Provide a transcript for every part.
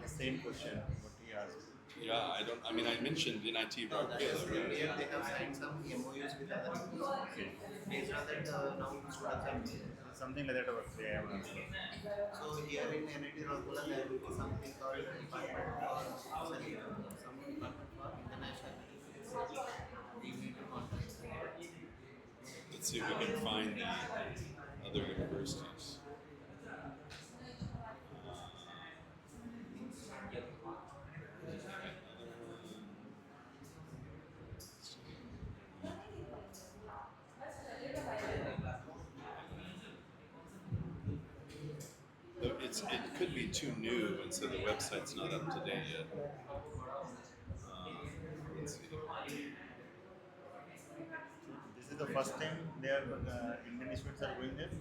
same question what he asked. Yeah, I don't. I mean, I mentioned NIT No, Rock that is Taylor. India. They have signed some MOUs with other universities. Based on that, now students are moving. Something like that was they have answered. So here in NIT Rockula, there will be something called a department for sorry, some department for international relations. You need to contact them. Let's see if we can find the other universities. Though it could be too new, and so the website's not up to date yet. Let's see. This is the first time they are Indian students are going there.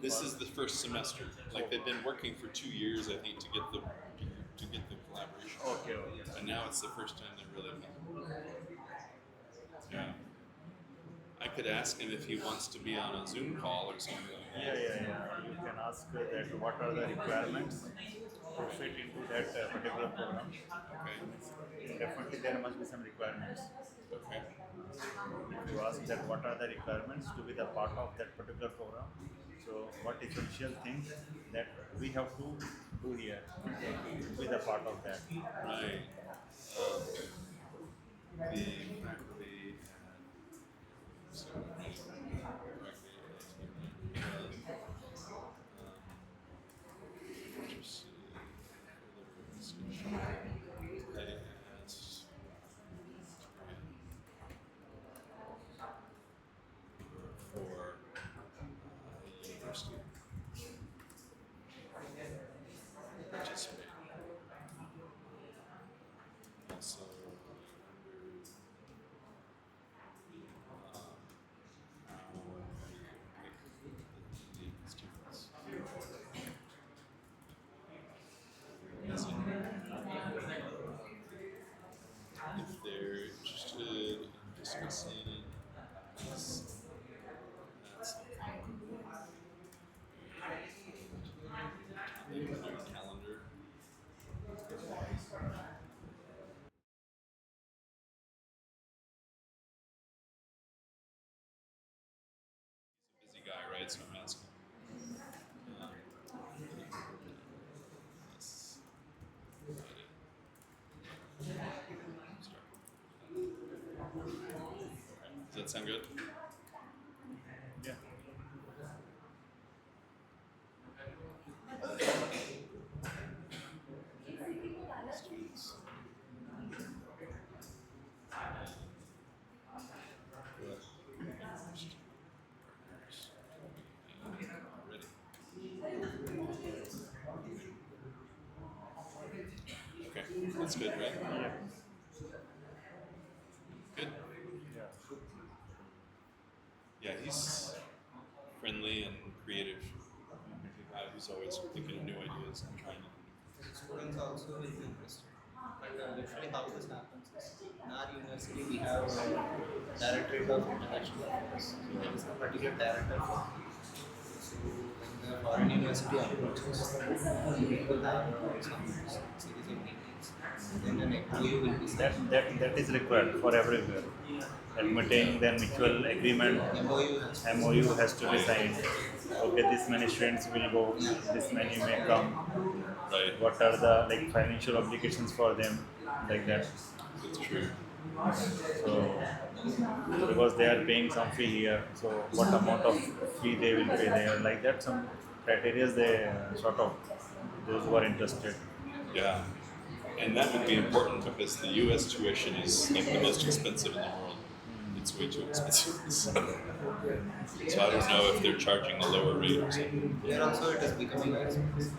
This is the first semester. Like they've been working for 2 years, I think, to get the collaboration. Okay, okay. And now it's the first time they really. Yeah. I could ask him if he wants to be on a Zoom call or something like that. Yeah. You can ask that what are the requirements to fit into that particular program. Okay. Definitely there must be some requirements. Okay. If you ask that what are the requirements to be the part of that particular program, so what essential things that we have to do here to be the part of that. Right. The faculty so for university participate. Also, students. As in, if they're interested in discussing this, that's calendar. He's a busy guy, right? So I'm asking. Yes. Does that sound good? Yeah. Students. Okay, that's good, right? Yeah. Good. Yeah. Yeah, he's friendly and creative. He's always thinking of new ideas and trying to. Students also will be interested. But usually how this happens is in our university we have a directorate of international affairs. So there is a particular director for it. So when the foreign university approaches, we will have some series of meetings. Then an MOU will be signed. That is required for everywhere. Admitting the mutual agreement, MOU has to be signed. Okay, this many students will go, this many may come. Right. What are the financial obligations for them, like that. That's true. So because they are paying some fee here, so what amount of fee they will pay there, like that. Some criteria they sort of those who are interested. Yeah. And that would be important because the U.S. tuition is like the most expensive in the world. It's way too expensive. So I don't know if they're charging a lower rate or something. Here also it is becoming expensive.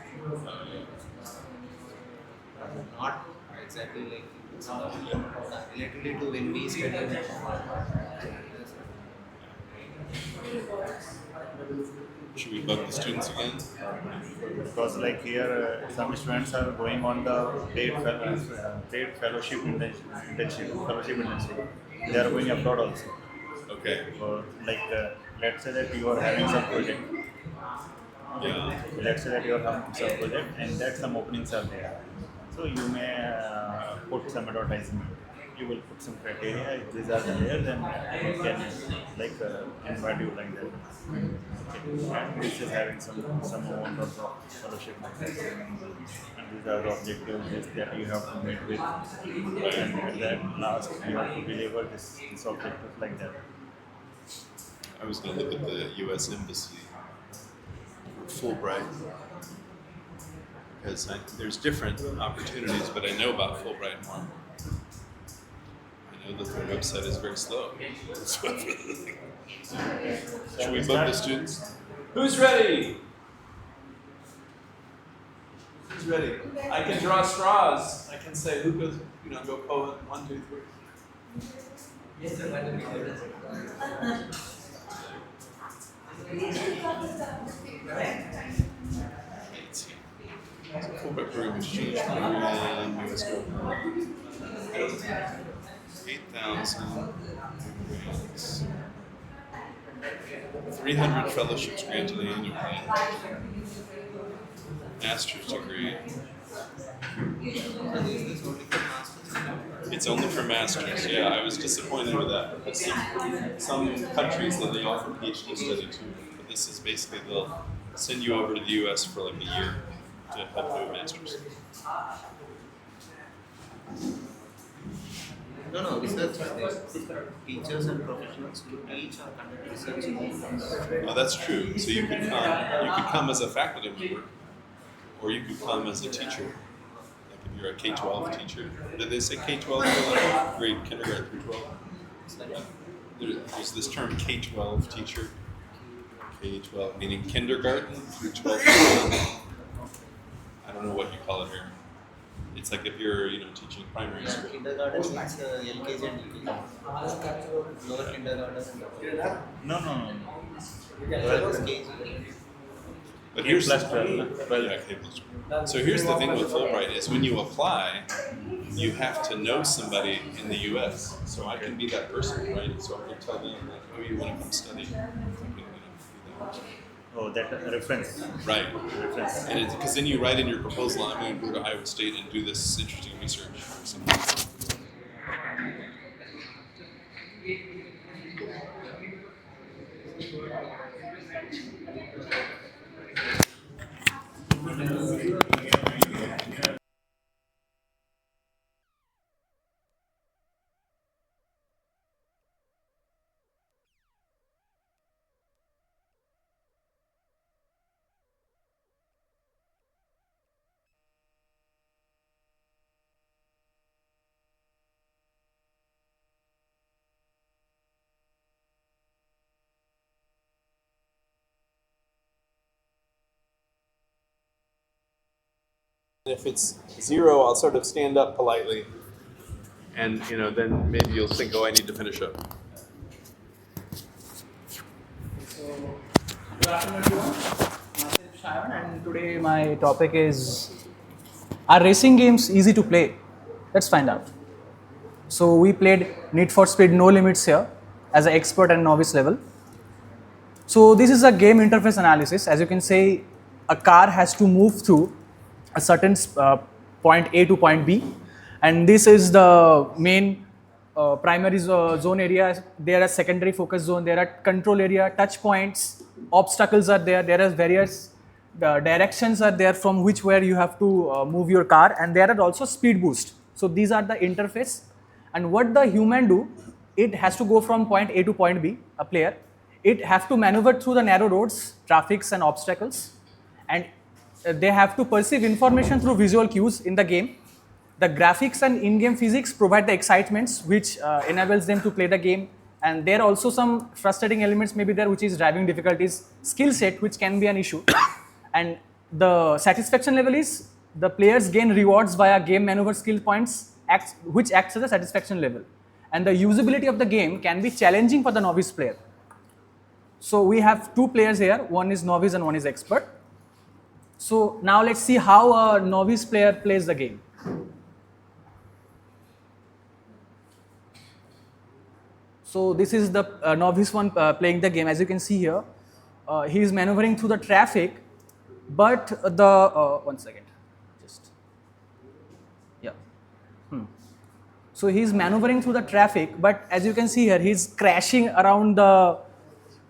Not exactly like relatively to when we studied. Should we bug the students again? Because here some students are going on the paid fellowship internship. They are going abroad also. Okay. So let's say that you are having some project. Yeah. Let's say that you are having some project and that some openings are there. So you may put some advertisement. You will put some criteria. If these are the there, then we can like invite you like that. Okay. And this is having some amount of scholarship like that. And these are the objectives that you have to meet with. And at that last, you have to deliver this objective like that. I was going to look at the U.S. Embassy for Fulbright because there's different opportunities, but I know about Fulbright more. I know that their website is very slow. Should we book the students? Who's ready? Who's ready? I can draw straws. I can say who goes, go poet, 1, 2, 3. So Fulbright program exchange program, U.S. government, 8,000 grants, 300 fellowships granted annually, master's degree. And is this only for masters? It's only for masters. Yeah, I was disappointed with that. Because some countries that they offer PhD study to, but this is basically they'll send you over to the U.S. for like a year to help do a master's. No, research is there. Teachers and professionals to teach or conduct research in the US. Oh, that's true. So you could come as a faculty member, or you could come as a teacher. Like if you're a K-12 teacher. Did they say K-12 grade kindergarten through 12? There's this term K-12 teacher. K-12 meaning kindergarten through 12th. I don't know what you call it here. It's like if you're, teaching primary school. Kindergarten means LKG and UKG. Lower kindergarten and No. KG. But here's plus 12. Yeah, K plus 12. So here's the thing with Fulbright is when you apply, you have to know somebody in the U.S. So I can be that person, right? So I can tell them, like, oh, you want to come study? I can, do that. Oh, that reference. Right. Reference. And because then you write in your proposal, I'm going to go to Iowa State and do this interesting research or something. If it's 0, I'll sort of stand up politely, and then maybe you'll think, oh, I need to finish up. Good afternoon, everyone. Myself Sharon, and today my topic is: are racing games easy to play? Let's find out. So we played Need for Speed No Limits here as an expert and novice level. So this is a game interface analysis. As you can say, a car has to move through a certain point A to point B, and this is the main primary zone area. There are secondary focus zone, there are control area, touch points, obstacles are there, there are various directions are there from which where you have to move your car, and there are also speed boost. So these are the interface, and what the human do, it has to go from point A to point B, a player. It have to maneuver through the narrow roads, traffics and obstacles, and they have to perceive information through visual cues in the game. The graphics and in-game physics provide the excitements which enables them to play the game, and there are also some frustrating elements maybe there, which is driving difficulties, skill set, which can be an issue. And the satisfaction level is the players gain rewards via game maneuver skill points, which acts as a satisfaction level. And the usability of the game can be challenging for the novice player. So we have two players here, one is novice and one is expert. So now let's see how a novice player plays the game. So this is the novice one playing the game. As you can see here, he is maneuvering through the traffic, but the one second, just So he's maneuvering through the traffic, but as you can see here, he's crashing around the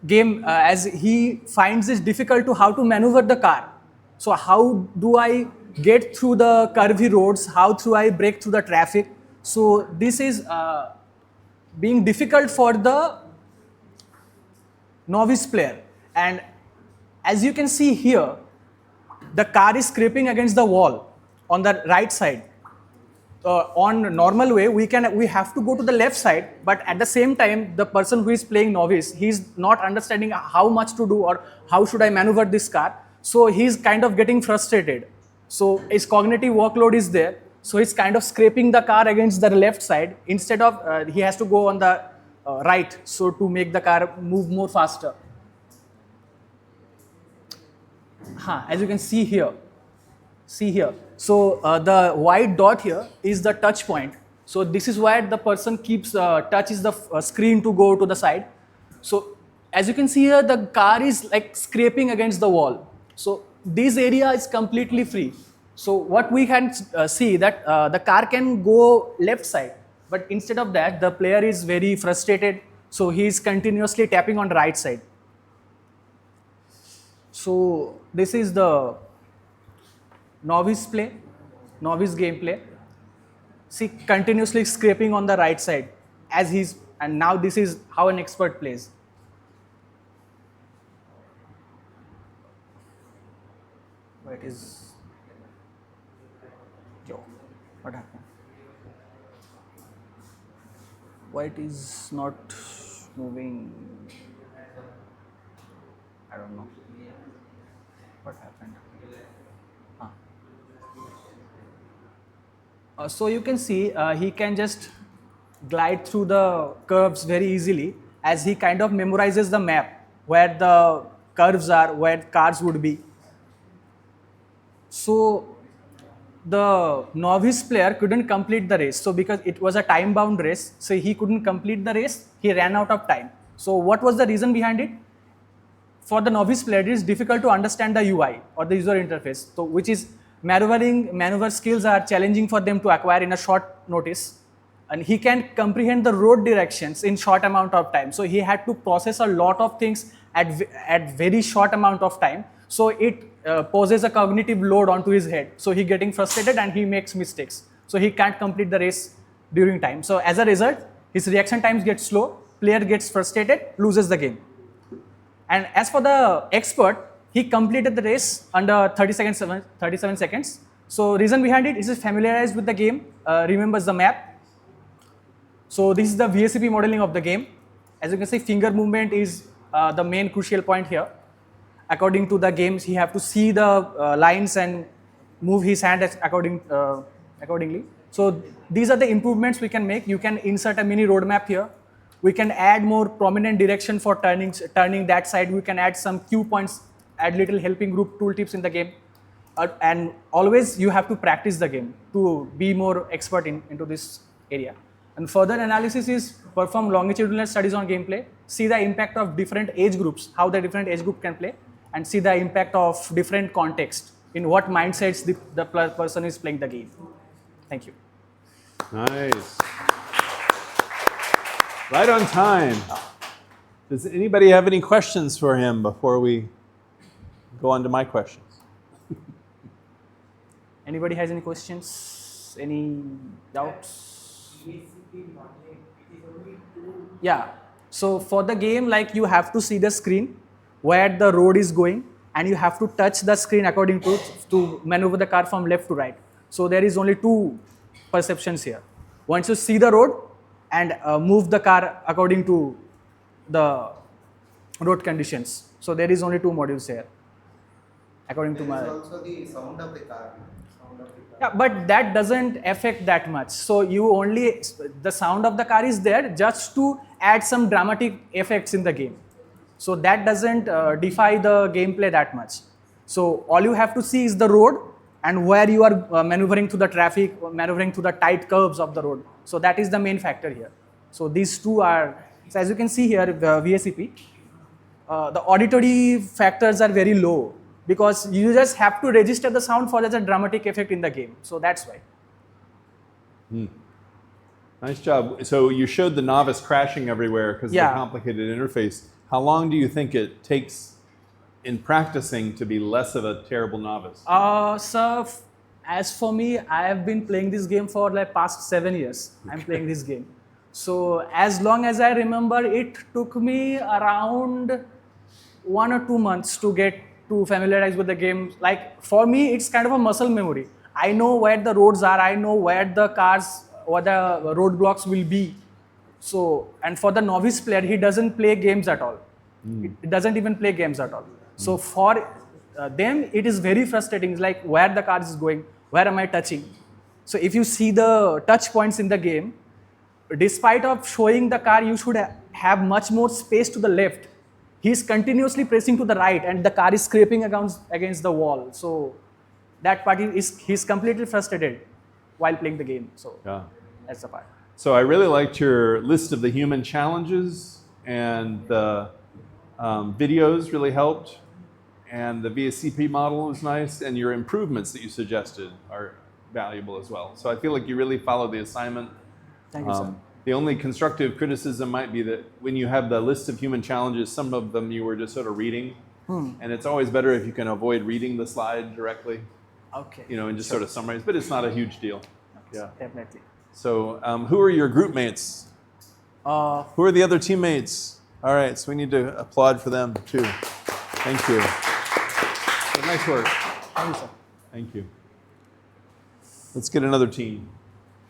game as he finds it difficult to how to maneuver the car. So how do I get through the curvy roads? How do I break through the traffic? So this is being difficult for the novice player. And as you can see here, the car is scraping against the wall on the right side. On normal way, we have to go to the left side, but at the same time, the person who is playing novice, he's not understanding how much to do or how should I maneuver this car. So he's kind of getting frustrated. So his cognitive workload is there. So he's kind of scraping the car against the left side instead of he has to go on the right. So to make the car move more faster. As you can see here. So the white dot here is the touch point. So this is where the person keeps touches the screen to go to the side. So as you can see here, the car is like scraping against the wall. So this area is completely free. So what we can see that the car can go left side, but instead of that, the player is very frustrated. So he is continuously tapping on the right side. So this is the novice gameplay. See, continuously scraping on the right side and now this is how an expert plays. What happened? Why it is not moving? I don't know. What happened? So you can see he can just glide through the curves very easily as he kind of memorizes the map where the curves are, where cars would be. So the novice player couldn't complete the race. So because it was a time bound race, so he couldn't complete the race, he ran out of time. So what was the reason behind it? For the novice player, it is difficult to understand the UI or the user interface, so which is maneuver skills are challenging for them to acquire in a short notice, and he can comprehend the road directions in short amount of time. So he had to process a lot of things at very short amount of time. So it poses a cognitive load onto his head. So he getting frustrated and he makes mistakes. So he can't complete the race during time. So as a result, his reaction times get slow, player gets frustrated, loses the game. And as for the expert, he completed the race under 37 seconds. So reason behind it is he's familiarized with the game, remembers the map. So this is the VSCP modeling of the game. As you can see, finger movement is the main crucial point here. According to the games, he have to see the lines and move his hand accordingly. So these are the improvements we can make. You can insert a mini roadmap here. We can add more prominent direction for turning that side. We can add some cue points, add little helping group tooltips in the game. And always you have to practice the game to be more expert into this area. And further analysis is perform longitudinal studies on gameplay, see the impact of different age groups, how the different age group can play, and see the impact of different context, in what mindsets the person is playing the game. Thank you. Nice. Right on time. Does anybody have any questions for him before we go on to my questions? Anybody has any questions? Any doubts? Yeah. So for the game, like you have to see the screen where the road is going, and you have to touch the screen according to maneuver the car from left to right. So there is only two perceptions here. Once you see the road and move the car according to the road conditions. So there is only two modules here. According to my. There is also the sound of the car. Yeah, but that doesn't affect that much. So you only, the sound of the car is there just to add some dramatic effects in the game. So that doesn't defy the gameplay that much. So all you have to see is the road and where you are maneuvering through the traffic, maneuvering through the tight curves of the road. So that is the main factor here. So these two are, so as you can see here, the VSCP, the auditory factors are very low, because you just have to register the sound for such a dramatic effect in the game. So that's why. Nice job. So you showed the novice crashing everywhere because of Yeah. the complicated interface. How long do you think it takes in practicing to be less of a terrible novice? As for me, I have been playing this game for like past 7 years. I'm playing this game. So as long as I remember, it took me around 1 or 2 months to get to familiarize with the game. Like for me, it's kind of a muscle memory. I know where the roads are. I know where the cars or the roadblocks will be. So, and for the novice player, he doesn't play games at all. It doesn't even play games at all. So for them, it is very frustrating. It's like where the car is going, where am I touching? So if you see the touch points in the game, despite of showing the car, you should have much more space to the left. He's continuously pressing to the right, and the car is scraping against the wall. So that part he's completely frustrated while playing the game. So Yeah. that's the part. So I really liked your list of the human challenges, and the videos really helped, and the VSCP model was nice, and your improvements that you suggested are valuable as well. So I feel like you really followed the assignment. Thank you, sir. The only constructive criticism might be that when you have the list of human challenges, some of them you were just sort of reading, and it's always better if you can avoid reading the slide directly, Okay. and just sort of summarize. But it's not a huge deal. Yeah. Definitely. So who are your group mates? Who are the other teammates? All right, so we need to applaud for them too. Thank you. So nice work. Thank you, sir. Thank you. Let's get another team.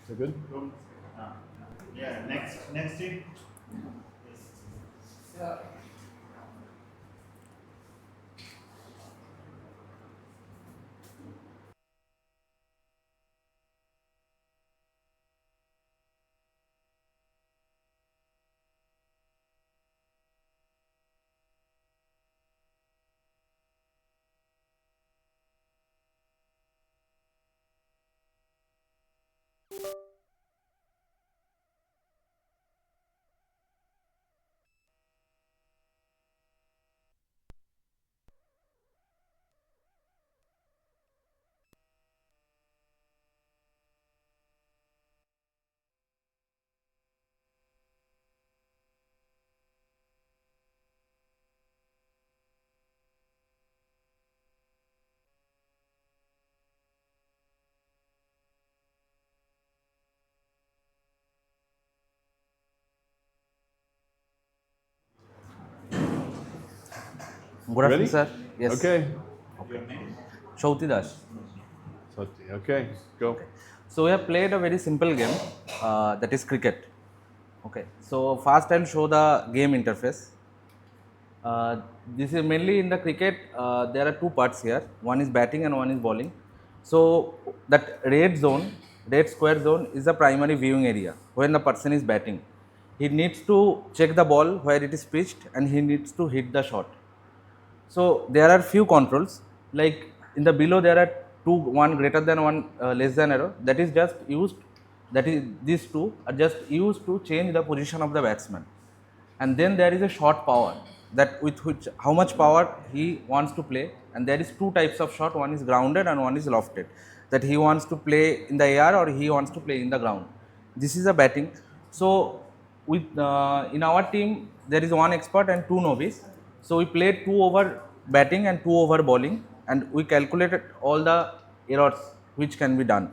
Is that good? Yeah, next team. Good afternoon, Ready? sir. Yes. Okay. Shauti Das. Okay, go. So we have played a very simple game, that is cricket. Okay. So first I'll show the game interface. This is mainly in the cricket. There are two parts here. One is batting and one is bowling. So that red square zone is the primary viewing area when the person is batting. He needs to check the ball where it is pitched and he needs to hit the shot. So there are few controls, like in the below there are two, one greater than, one less than arrow, that is just used, that is these two are just used to change the position of the batsman. And then there is a shot power, that with which how much power he wants to play, and there is two types of shot, one is grounded and one is lofted, that he wants to play in the air or he wants to play in the ground. This is a batting. So with in our team there is one expert and two novice. So we played 2 over batting and 2 over bowling, and we calculated all the errors which can be done.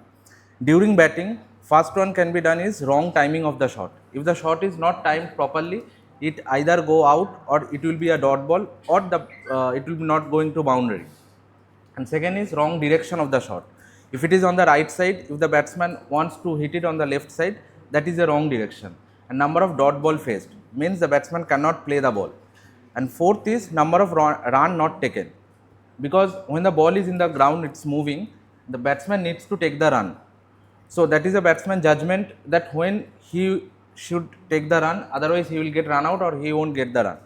During batting, first one can be done is wrong timing of the shot. If the shot is not timed properly, it either go out or it will be a dot ball, or it will be not going to boundary. And second is wrong direction of the shot. If it is on the right side, if the batsman wants to hit it on the left side, that is a wrong direction. And number of dot ball faced means the batsman cannot play the ball. And fourth is number of run not taken, because when the ball is in the ground, it's moving, the batsman needs to take the run. So that is a batsman judgment that when he should take the run, otherwise he will get run out or he won't get the run.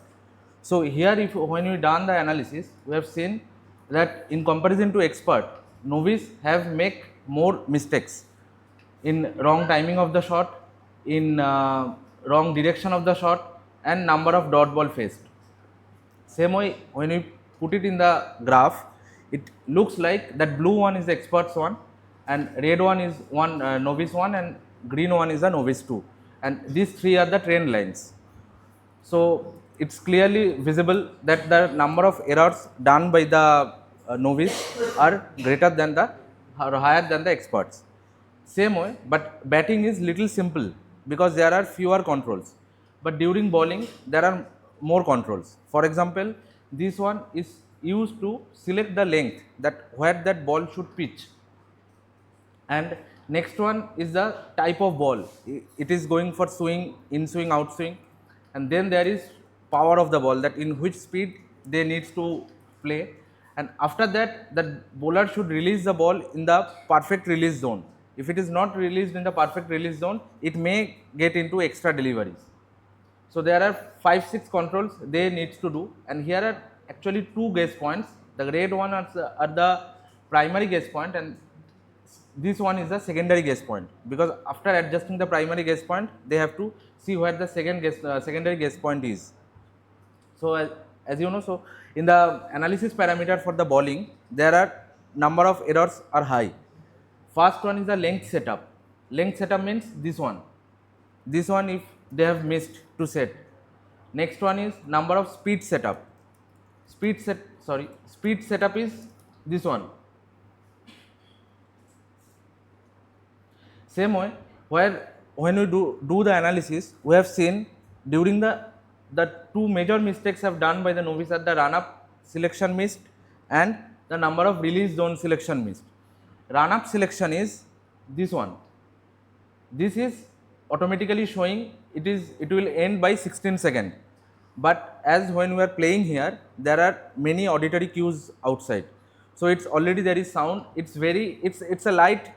So here when we done the analysis, we have seen that in comparison to expert, novice have make more mistakes in wrong timing of the shot, in wrong direction of the shot, and number of dot ball faced. Same way, when we put it in the graph, it looks like that blue one is the experts one, and red one is one novice one, and green one is the novice 2, and these three are the trend lines. So it's clearly visible that the number of errors done by the novice are greater than the or higher than the experts. Same way, but batting is little simple because there are fewer controls. But during bowling, there are more controls. For example, this one is used to select the length that where that ball should pitch, and next one is the type of ball. It is going for swing, in swing, out swing, and then there is power of the ball, that in which speed they needs to play, and after that the bowler should release the ball in the perfect release zone. If it is not released in the perfect release zone, it may get into extra deliveries. So there are 5-6 controls they needs to do, and here are actually two guess points. The red one are the primary guess point, and this one is the secondary guess point, because after adjusting the primary guess point, they have to see where the secondary guess point is. So as you know, so in the analysis parameter for the bowling, there are number of errors are high. First one is the length setup. Length setup means this one. This one if they have missed to set. Next one is number of speed setup. Speed setup is this one. Same way, where when we do the analysis, we have seen during the two major mistakes have done by the novice are the run up selection missed and the number of release zone selection missed. Run up selection is this one. This is automatically showing it will end by 16 seconds. But as when we are playing here, there are many auditory cues outside. So it's already there is sound. It's a light.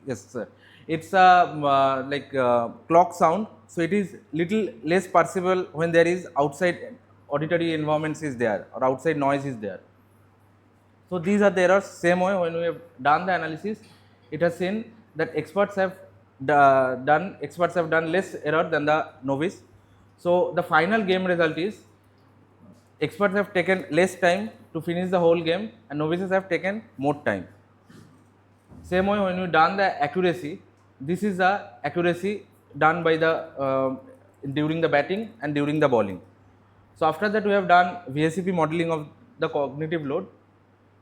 Yes, sir. It's a clock sound, so it is little less perceivable when there is outside auditory environments is there or outside noise is there. So these are the errors. Same way when we have done the analysis, it has seen that experts have done less error than the novice. So the final game result is experts have taken less time to finish the whole game and novices have taken more time. Same way when we done the accuracy, this is the accuracy done by the during the batting and during the bowling. So after that we have done VSCP modeling of the cognitive load.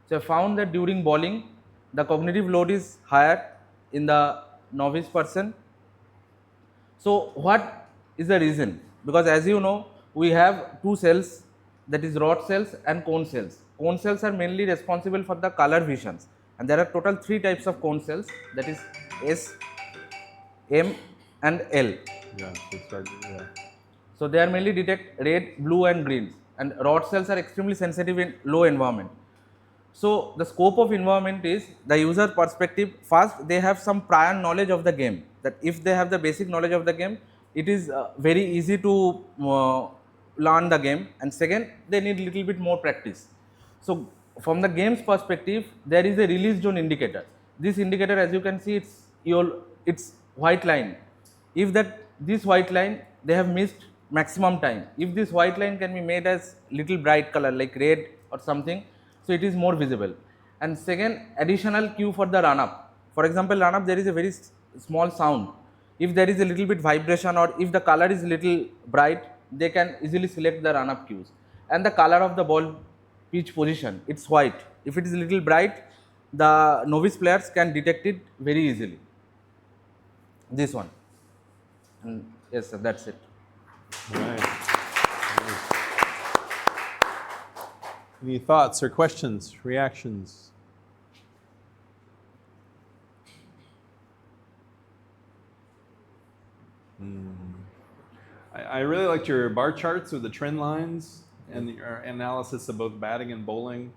So I found that during bowling the cognitive load is higher in the novice person. So what is the reason? Because as you know, we have two cells, that is rod cells and cone cells. Cone cells are mainly responsible for the color visions, and there are total 3 types of cone cells, that is S, M and L. Yeah, yeah. So they are mainly detect red, blue and green, and rod cells are extremely sensitive in low environment. So the scope of environment is the user perspective. First, they have some prior knowledge of the game, that if they have the basic knowledge of the game, it is very easy to learn the game, and second, they need little bit more practice. So from the game's perspective, there is a release zone indicator. This indicator, as you can see, it's white line. If this white line, they have missed maximum time. If this white line can be made as little bright color like red or something, so it is more visible. And second, additional cue for the run up. For example, run up, there is a very small sound. If there is a little bit vibration or if the color is little bright, they can easily select the run up cues. And the color of the ball pitch position, it's white. If it is a little bright, the novice players can detect it very easily. This one. And yes, sir, that's it. Right. Any thoughts or questions, reactions? I really liked your bar charts with the trend lines and your analysis of both batting and bowling.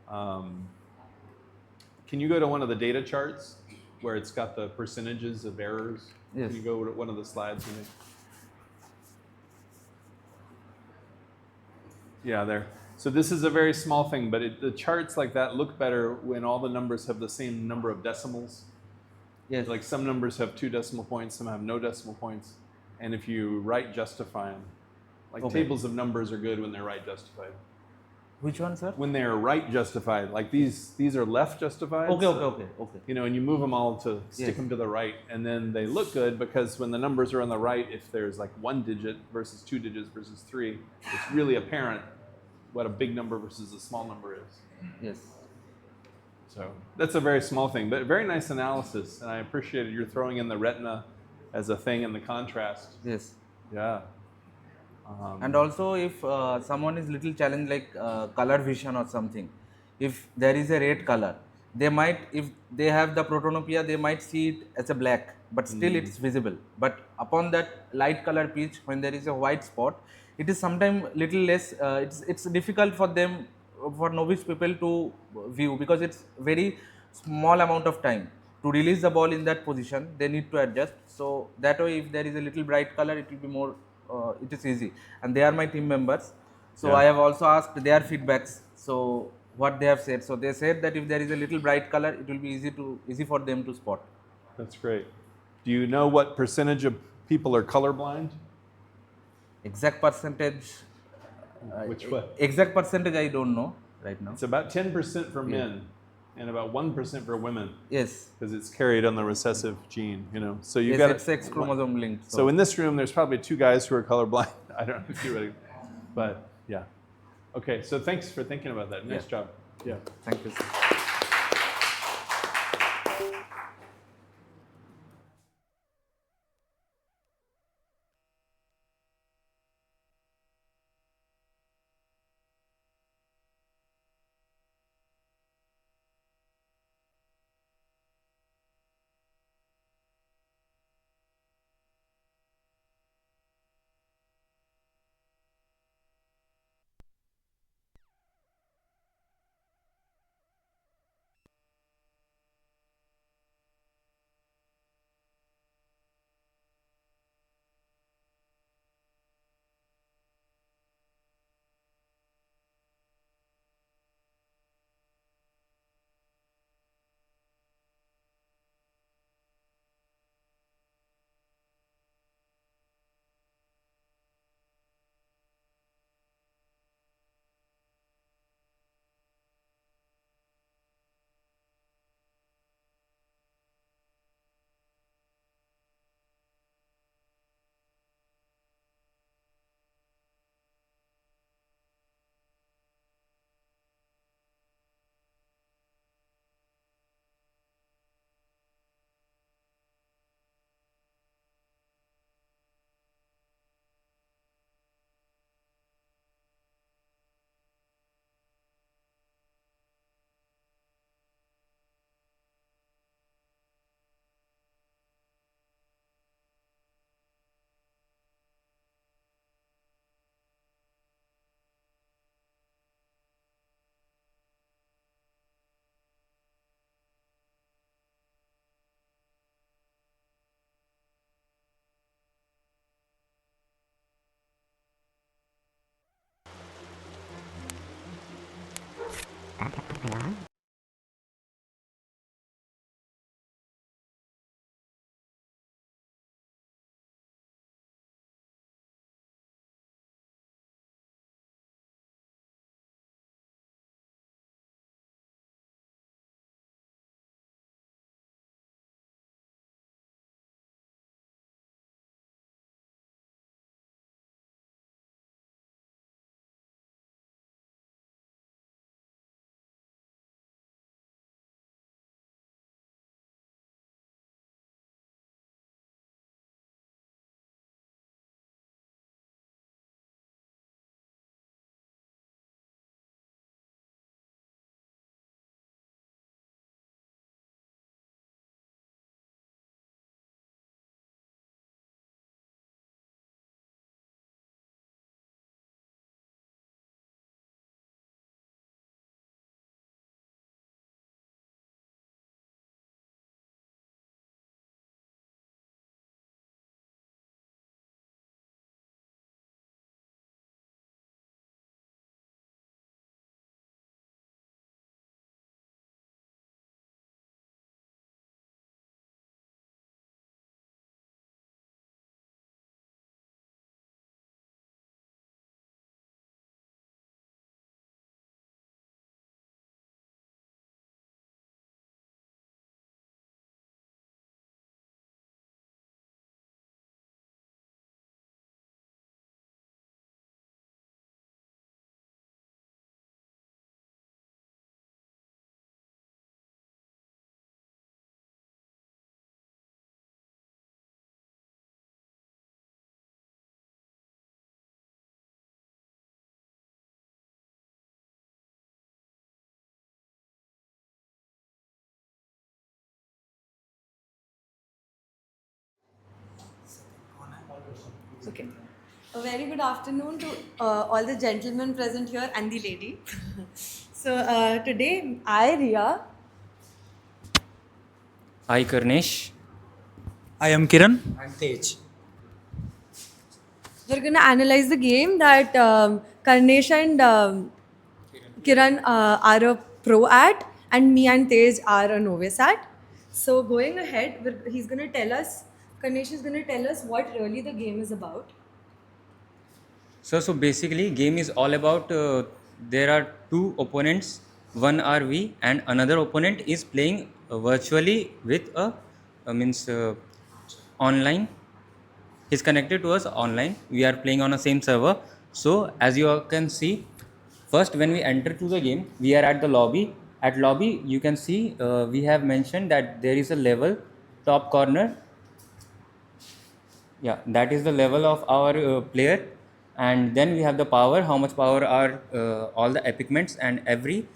Can you go to one of the data charts where it's got the percentages of errors? Yes. Can you go to one of the slides with me? Yeah, there. So this is a very small thing, but the charts like that look better when all the numbers have the same number of decimals. Yes. Like some numbers have 2 decimal points, some have no decimal points. And if you right justify them, like Okay. tables of numbers are good when they're right justified. Which one, sir? when they are right justified. Like these are left justified. Okay, okay, so, okay, okay. You know, and you move them all to stick Yes. them to the right, and then they look good because when the numbers are on the right, if there's like 1 digit versus 2 digits versus 3, it's really apparent what a big number versus a small number is. Yes. So that's a very small thing, but very nice analysis, and I appreciated your throwing in the retina as a thing in the contrast. Yes. Yeah. And also, if someone is little challenged like color vision or something, if there is a red color, they might, if they have the protonopia, they might see it as a black, but still it's visible. But upon that light color pitch, when there is a white spot, it is sometimes little less. It's difficult for them, for novice people to view, because it's very small amount of time to release the ball in that position. They need to adjust. So that way, if there is a little bright color, it will be more. It is easy, and they are my team members. So Yeah. I have also asked their feedbacks. So what they have said. So they said that if there is a little bright color, it will be easy for them to spot. That's great. Do you know what percentage of people are colorblind? Exact percentage. Which way? Exact percentage I don't know right now. It's about 10% for men and about 1% for women Yes. because it's carried on the recessive gene, you know. So you Yes, got it's X chromosome linked. So in this room, there's probably 2 guys who are colorblind. I don't know if you really, but yeah. Okay, so thanks for thinking about that. Nice job. Yeah. Thank you, sir. Okay. A very good afternoon to all the gentlemen present here and the lady. So today, I, Ria, Hi Karnesh. I am Kiran. I'm Tej. we're going to analyze the game that Karnesh and Kiran are a pro at, and me and Tej are a novice at. So going ahead, he's going to tell us, Karnesh is going to tell us what really the game is about. So basically game is all about there are two opponents, one are we and another opponent is playing virtually with a means online. He's connected to us online. We are playing on the same server. So as you all can see, first when we enter to the game, we are at the lobby. At lobby, you can see we have mentioned that there is a level top corner. Yeah, that is the level of our player, and then we have the power, how much power are all the equipments and every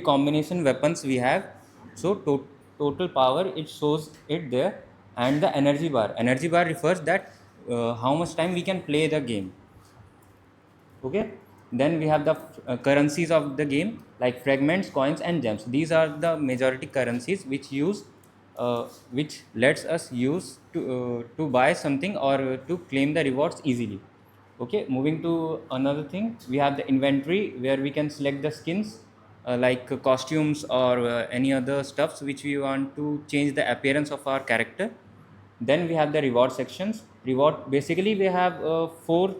combination weapons we have. So total power it shows it there, and the energy bar refers that how much time we can play the game. Okay, then we have the currencies of the game like fragments, coins and gems. These are the majority currencies which lets us use to buy something or to claim the rewards easily. Okay, moving to another thing, we have the inventory where we can select the skins like costumes or any other stuffs which we want to change the appearance of our character. Then we have the reward sections. Reward basically we have uh, four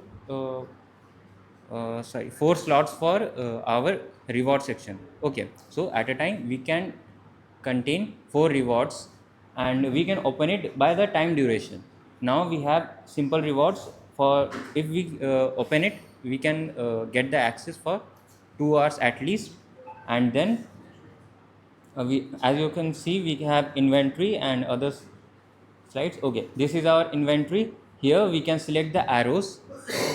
slots for our reward section. Okay, so at a time we can contain four rewards and we can open it by the time duration. Now we have simple rewards. For if we open it, we can get the access for 2 hours at least. And then we, as you can see, we have inventory and other slides. Okay, this is our inventory. Here we can select the arrows.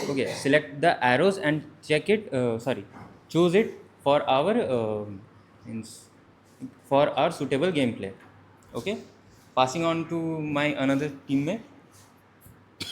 Okay, select the arrows and check it, choose it for our means for our suitable gameplay. Okay, passing on to my another teammate.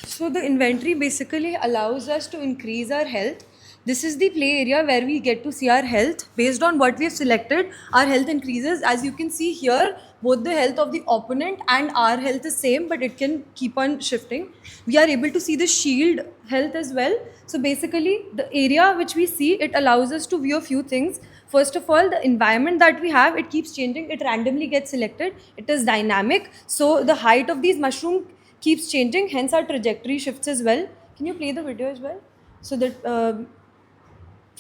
So the inventory basically allows us to increase our health. This is the play area where we get to see our health. Based on what we have selected, our health increases. As you can see here, both the health of the opponent and our health is same, but it can keep on shifting. We are able to see the shield health as well. So basically, the area which we see, it allows us to view a few things. First of all, the environment that we have, it keeps changing. It randomly gets selected. It is dynamic. So the height of these mushrooms keeps changing, hence our trajectory shifts as well. Can you play the video as well? So that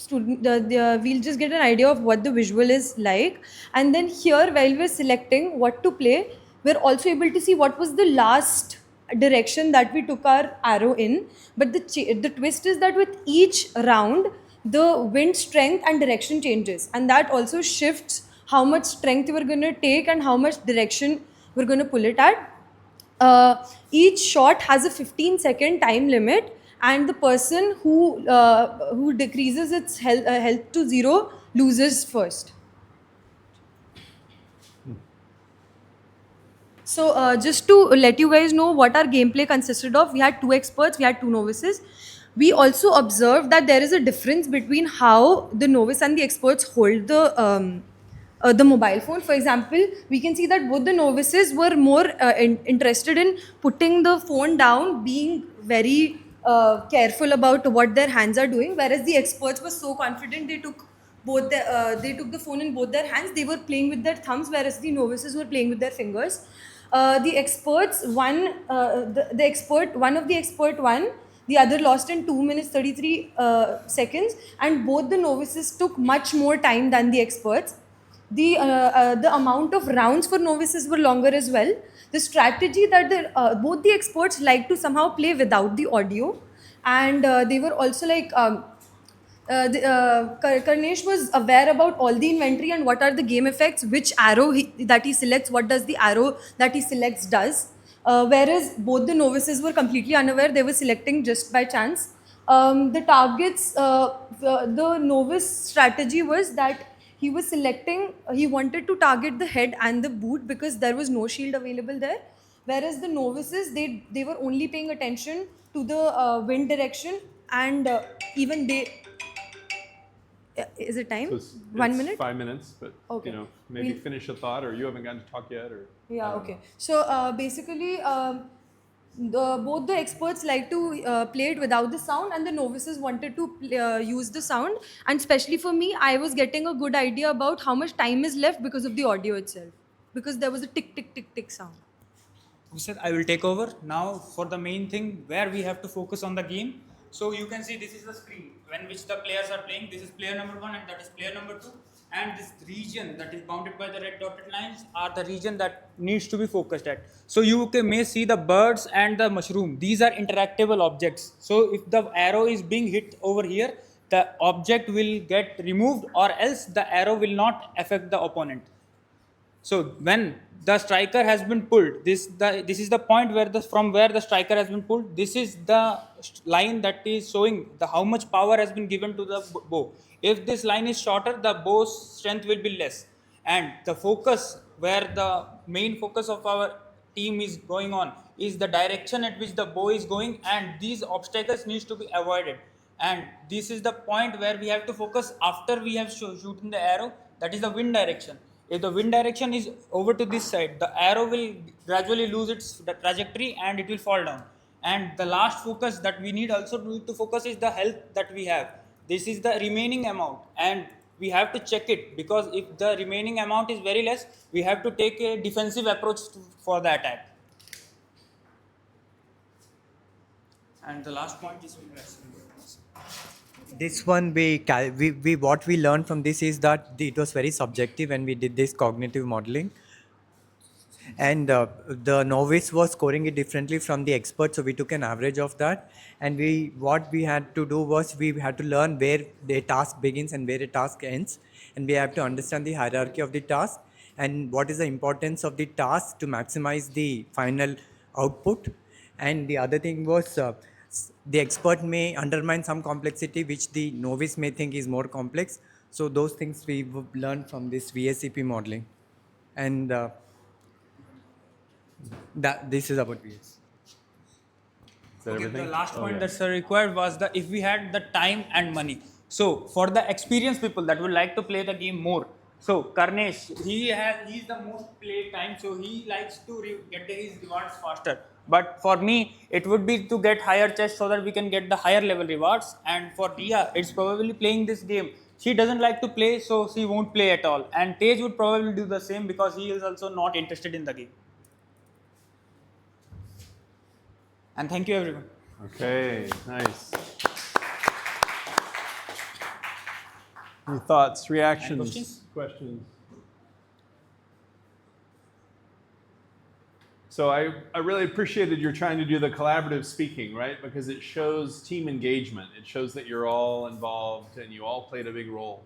we'll just get an idea of what the visual is like. And then here, while we're selecting what to play, we're also able to see what was the last direction that we took our arrow in. But the twist is that with each round, the wind strength and direction changes. And that also shifts how much strength we're going to take and how much direction we're going to pull it at. Each shot has a 15-second time limit, and the person who decreases its health to zero loses first. So just to let you guys know what our gameplay consisted of, we had 2 experts, we had 2 novices. We also observed that there is a difference between how the novice and the experts hold the mobile phone. For example, we can see that both the novices were more interested in putting the phone down, being very careful about what their hands are doing, whereas the experts were so confident they took the phone in both their hands. They were playing with their thumbs, whereas the novices were playing with their fingers. The experts won. The expert, one of the expert won. The other lost in 2 minutes 33 seconds, and both the novices took much more time than the experts. The amount of rounds for novices were longer as well. The strategy that both the experts like to somehow play without the audio, and they were also like. Karnesh was aware about all the inventory and what are the game effects, which arrow that he selects, what does the arrow that he selects does. Whereas both the novices were completely unaware, they were selecting just by chance. The targets, the novice strategy was that he was selecting, he wanted to target the head and the boot because there was no shield available there. Whereas the novices, they were only paying attention to the wind direction, and even they. Is it time? So 1 it's minute? 5 minutes, but Okay. maybe We'll- finish a thought, or you haven't gotten to talk yet, or I Yeah, don't okay. know. So basically, both the experts like to play it without the sound, and the novices wanted to use the sound. And especially for me, I was getting a good idea about how much time is left because of the audio itself, because there was a tick, tick, tick, tick sound. Sir, I will take over now for the main thing where we have to focus on the game. So you can see this is the screen when which the players are playing. This is player number 1 and that is player number 2. And this region that is bounded by the red dotted lines are the region that needs to be focused at. So you may see the birds and the mushroom. These are interactable objects. So if the arrow is being hit over here, the object will get removed, or else the arrow will not affect the opponent. So when the striker has been pulled, this is the point where from where the striker has been pulled. This is the line that is showing the how much power has been given to the bow. If this line is shorter, the bow's strength will be less, and the focus where the main focus of our team is going on is the direction at which the bow is going, and these obstacles needs to be avoided. And this is the point where we have to focus after we have shooting the arrow, that is the wind direction. If the wind direction is over to this side, the arrow will gradually lose its trajectory and it will fall down. And the last focus that we need also to focus is the health that we have. This is the remaining amount, and we have to check it, because if the remaining amount is very less, we have to take a defensive approach for the attack. And the last point is This one we what we learned from this is that it was very subjective when we did this cognitive modeling, and the novice was scoring it differently from the expert, so we took an average of that. And what we had to do was we had to learn where the task begins and where a task ends, and we have to understand the hierarchy of the task and what is the importance of the task to maximize the final output. And the other thing was the expert may undermine some complexity which the novice may think is more complex. So those things we learned from this VSCP modeling. And that this is about VS. Is that Okay, everything? the last Oh, point yeah. that's required was the if we had the time and money. So for the experienced people that would like to play the game more, so Karnesh, he's the most played time, so he likes to get his rewards faster. But for me, it would be to get higher chest so that we can get the higher level rewards. And for Dia, it's probably playing this game. She doesn't like to play, so she won't play at all. And Tej would probably do the same because he is also not interested in the game. And thank you, everyone. Okay, nice. Any thoughts, reactions, questions? questions? So I really appreciated you're trying to do the collaborative speaking, right? Because it shows team engagement. It shows that you're all involved and you all played a big role.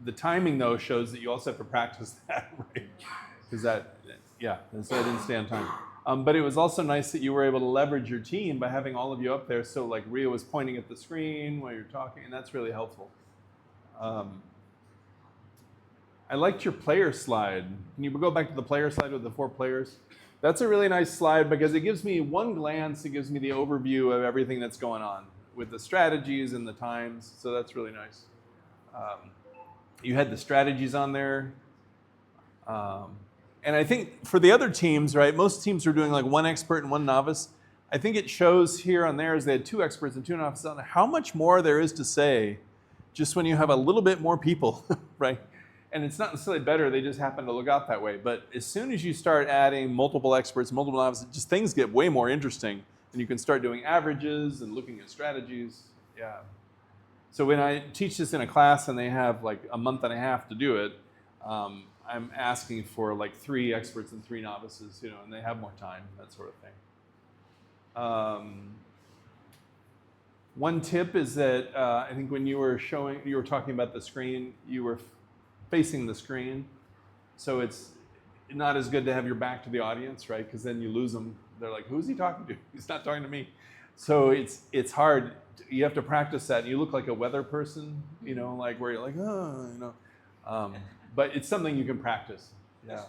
The timing, though, shows that you also have to practice that, right? Because so I didn't stay on time. But it was also nice that you were able to leverage your team by having all of you up there. So like Ria was pointing at the screen while you're talking, and that's really helpful. I liked your player slide. Can you go back to the player slide with the 4 players? That's a really nice slide because it gives me one glance, it gives me the overview of everything that's going on with the strategies and the times. So that's really nice. You had the strategies on there. And I think for the other teams, right, most teams are doing like 1 expert and 1 novice. I think it shows here on theirs they had 2 experts and 2 novices on how much more there is to say just when you have a little bit more people, right? And it's not necessarily better, they just happen to look out that way. But as soon as you start adding multiple experts, multiple novices, just things get way more interesting. And you can start doing averages and looking at strategies. Yeah. So when I teach this in a class and they have like a month and a half to do it, I'm asking for like 3 experts and 3 novices, and they have more time, that sort of thing. One tip is that I think when you were talking about the screen, you were facing the screen, so it's not as good to have your back to the audience, right? Because then you lose them. They're like, "Who's he talking to? He's not talking to me." So it's hard. You have to practice that. And you look like a weather person, like where you're like, oh, but it's something you can practice. Yeah.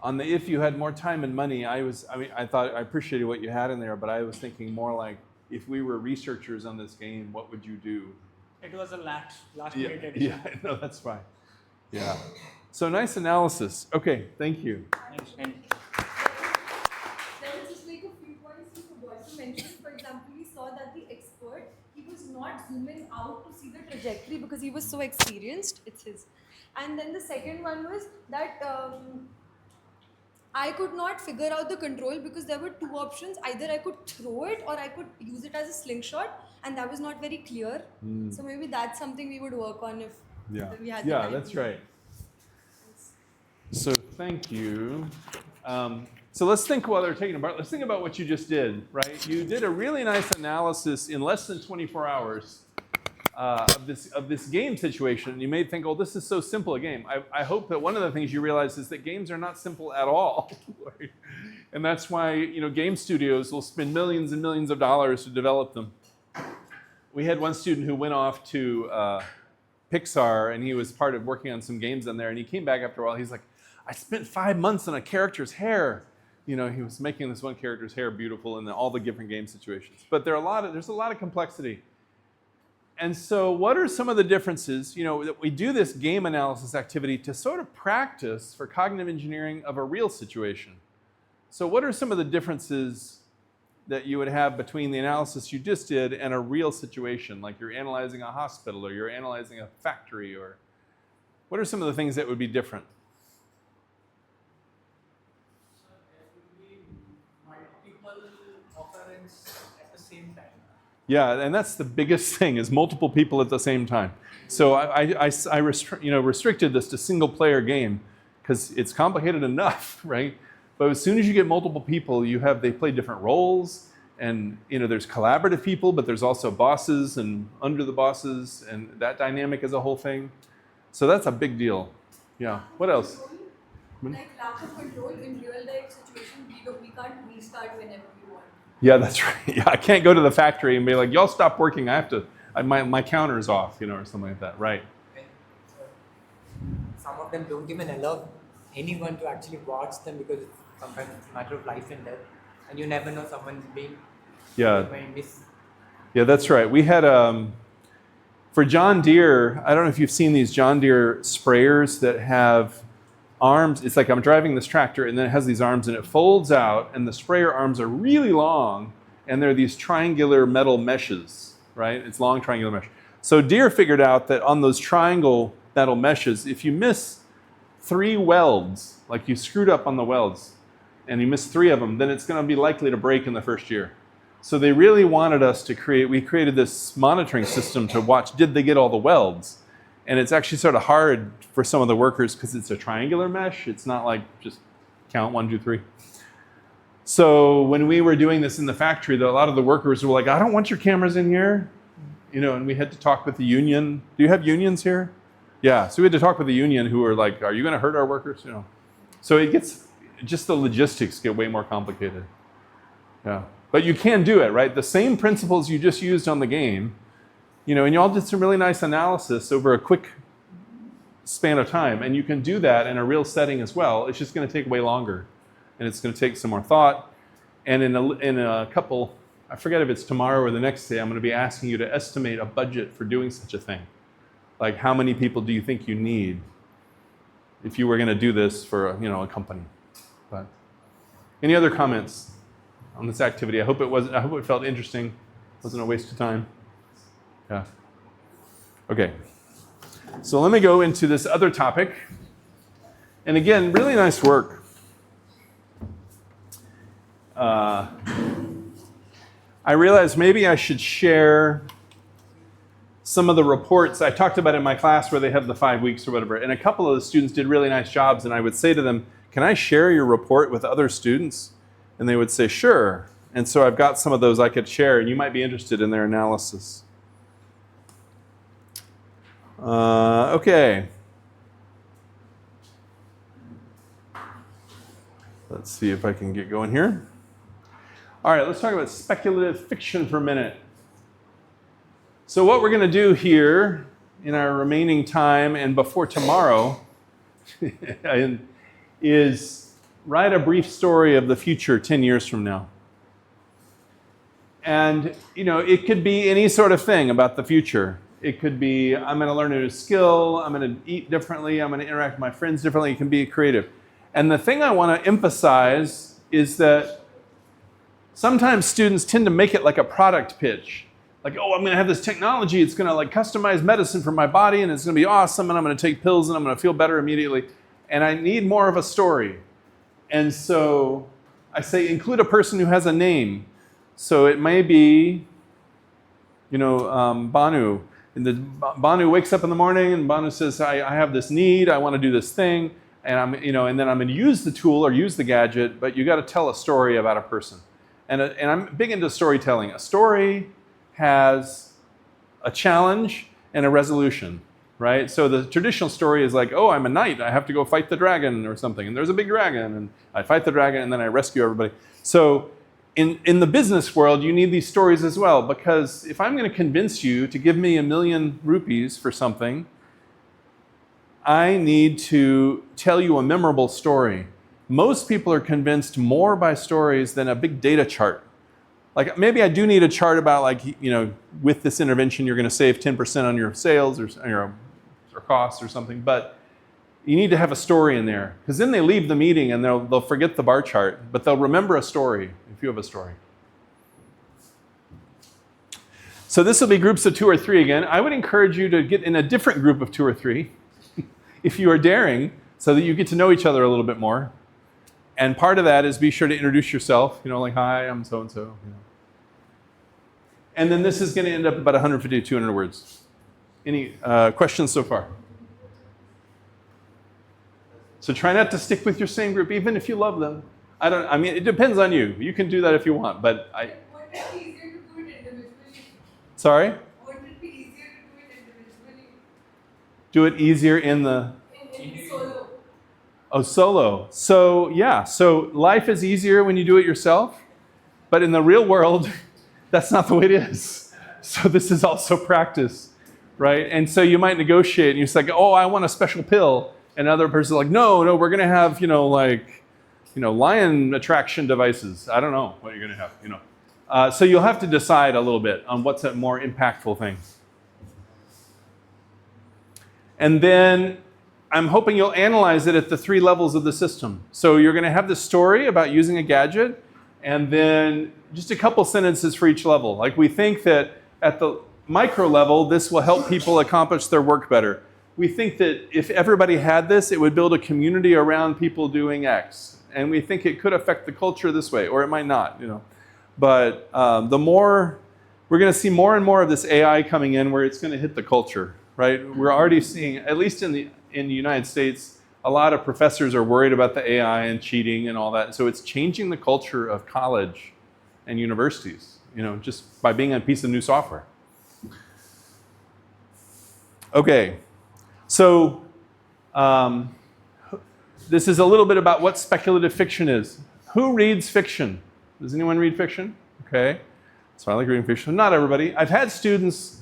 On the if you had more time and money, I appreciated what you had in there, but I was thinking more like, if we were researchers on this game, what would you do? It was a last Yeah, minute edition. yeah, no, that's fine. Yeah. So nice analysis. Okay, thank you. And Let me just make a few points you forgot to mention. For example, we saw that the expert, he was not zooming out to see the trajectory because he was so experienced. It's his. And then the second one was that I could not figure out the control because there were two options. Either I could throw it or I could use it as a slingshot, and that was not very clear. So maybe that's something we would work on if Yeah, we had the yeah, time. that's right. So thank you. So let's think while they're taking apart. Let's think about what you just did, right? You did a really nice analysis in less than 24 hours of this game situation. You may think, oh, this is so simple a game. I hope that one of the things you realize is that games are not simple at all. Right? And that's why game studios will spend millions and millions of dollars to develop them. We had one student who went off to Pixar, and he was part of working on some games on there, and he came back after a while. He's like, I spent 5 months on a character's hair. He was making this one character's hair beautiful in all the different game situations. But there's a lot of complexity. And so what are some of the differences? That we do this game analysis activity to sort of practice for cognitive engineering of a real situation. So what are some of the differences that you would have between the analysis you just did and a real situation, like you're analyzing a hospital or you're analyzing a factory, or what are some of the things that would be different? Multiple occurrence at the same time. Yeah, and that's the biggest thing, is multiple people at the same time. So I restricted this to single player game because it's complicated enough, right? But as soon as you get multiple people, they play different roles, and there's collaborative people, but there's also bosses and under the bosses, and that dynamic is a whole thing. So that's a big deal. Yeah. What else? Like lack of control in real life situation, we can't restart whenever we want. Yeah, that's right. Yeah, I can't go to the factory and be like, y'all stop working. My counter's off, or something like that. Right. Some of them don't even allow anyone to actually watch them because sometimes it's a matter of life and death, and you never know someone's being miss. Yeah, that's right. We had for John Deere. I don't know if you've seen these John Deere sprayers that have arms. It's like I'm driving this tractor, and then it has these arms, and it folds out, and the sprayer arms are really long, and they're these triangular metal meshes, right? It's long triangular mesh. So Deere figured out that on those triangle metal meshes, if you miss 3 welds, like you screwed up on the welds, and you miss 3 of them, then it's going to be likely to break in the first year. So they really wanted us to we created this monitoring system to watch, did they get all the welds? And it's actually sort of hard for some of the workers because it's a triangular mesh. It's not like just count 1, 2, 3. So when we were doing this in the factory, a lot of the workers were like, I don't want your cameras in here. And we had to talk with the union. Do you have unions here? Yeah, so we had to talk with the union, who were like, are you going to hurt our workers? So just the logistics get way more complicated. Yeah, but you can do it, right? The same principles you just used on the game, and y'all did some really nice analysis over a quick span of time, and you can do that in a real setting as well. It's just going to take way longer, and it's going to take some more thought. And in a couple, I forget if it's tomorrow or the next day, I'm going to be asking you to estimate a budget for doing such a thing. Like, how many people do you think you need if you were going to do this for a company? But any other comments on this activity? I hope it felt interesting. It wasn't a waste of time. Yeah. Okay. So let me go into this other topic. And again, really nice work. I realized maybe I should share some of the reports I talked about in my class where they have the 5 weeks or whatever. And a couple of the students did really nice jobs. And I would say to them, can I share your report with other students? And they would say, sure. And so I've got some of those I could share, and you might be interested in their analysis. Okay. Let's see if I can get going here. All right, let's talk about speculative fiction for a minute. So what we're going to do here in our remaining time and before tomorrow is write a brief story of the future 10 years from now. And, you know, it could be any sort of thing about the future. It could be, I'm going to learn a new skill, I'm going to eat differently, I'm going to interact with my friends differently. It can be creative. And the thing I want to emphasize is that sometimes students tend to make it like a product pitch. Like, oh, I'm going to have this technology, it's going to like customize medicine for my body, and it's going to be awesome, and I'm going to take pills, and I'm going to feel better immediately. And I need more of a story. And so I say include a person who has a name. So it may be, you know, Banu. Banu wakes up in the morning and Banu says, I have this need, I want to do this thing, and and then I'm going to use the tool or use the gadget, but you got to tell a story about a person. And I'm big into storytelling. A story has a challenge and a resolution, right? So the traditional story is like, oh, I'm a knight, I have to go fight the dragon or something, and there's a big dragon, and I fight the dragon, and then I rescue everybody. So in the business world, you need these stories as well, because if I'm going to convince you to give me 1 million rupees for something, I need to tell you a memorable story. Most people are convinced more by stories than a big data chart. Like maybe I do need a chart about like, you know, with this intervention, you're going to save 10% on your sales or costs or something, but you need to have a story in there, because then they leave the meeting and they'll forget the bar chart, but they'll remember a story if you have a story. So this will be groups of 2 or 3 again. I would encourage you to get in a different group of 2 or 3 if you are daring, so that you get to know each other a little bit more. And part of that is be sure to introduce yourself, you know, like, hi, I'm so-and-so. You know. And then this is going to end up about 150 to 200 words. Any questions so far? So try not to stick with your same group, even if you love them. I mean, it depends on you. You can do that if you want, but Would it be easier to do it individually? Sorry? Would it be easier to do it individually? Do it easier in the... In solo. Oh, solo. So yeah, so life is easier when you do it yourself, but in the real world, that's not the way it is. So this is also practice, right? And so you might negotiate, and you're like, oh, I want a special pill. And another person's like, no, we're going to have, lion attraction devices. I don't know what you're going to have, So you'll have to decide a little bit on what's a more impactful thing. And then I'm hoping you'll analyze it at the 3 levels of the system. So you're going to have this story about using a gadget, and then just a couple sentences for each level. Like we think that at the micro level, this will help people accomplish their work better. We think that if everybody had this, it would build a community around people doing X. And we think it could affect the culture this way, or it might not, But we're going to see more and more of this AI coming in where it's going to hit the culture, right? We're already seeing, at least in the United States, a lot of professors are worried about the AI and cheating and all that. So it's changing the culture of college and universities, just by being a piece of new software. Okay. So this is a little bit about what speculative fiction is. Who reads fiction? Does anyone read fiction? Okay. So I like reading fiction. Not everybody. I've had students,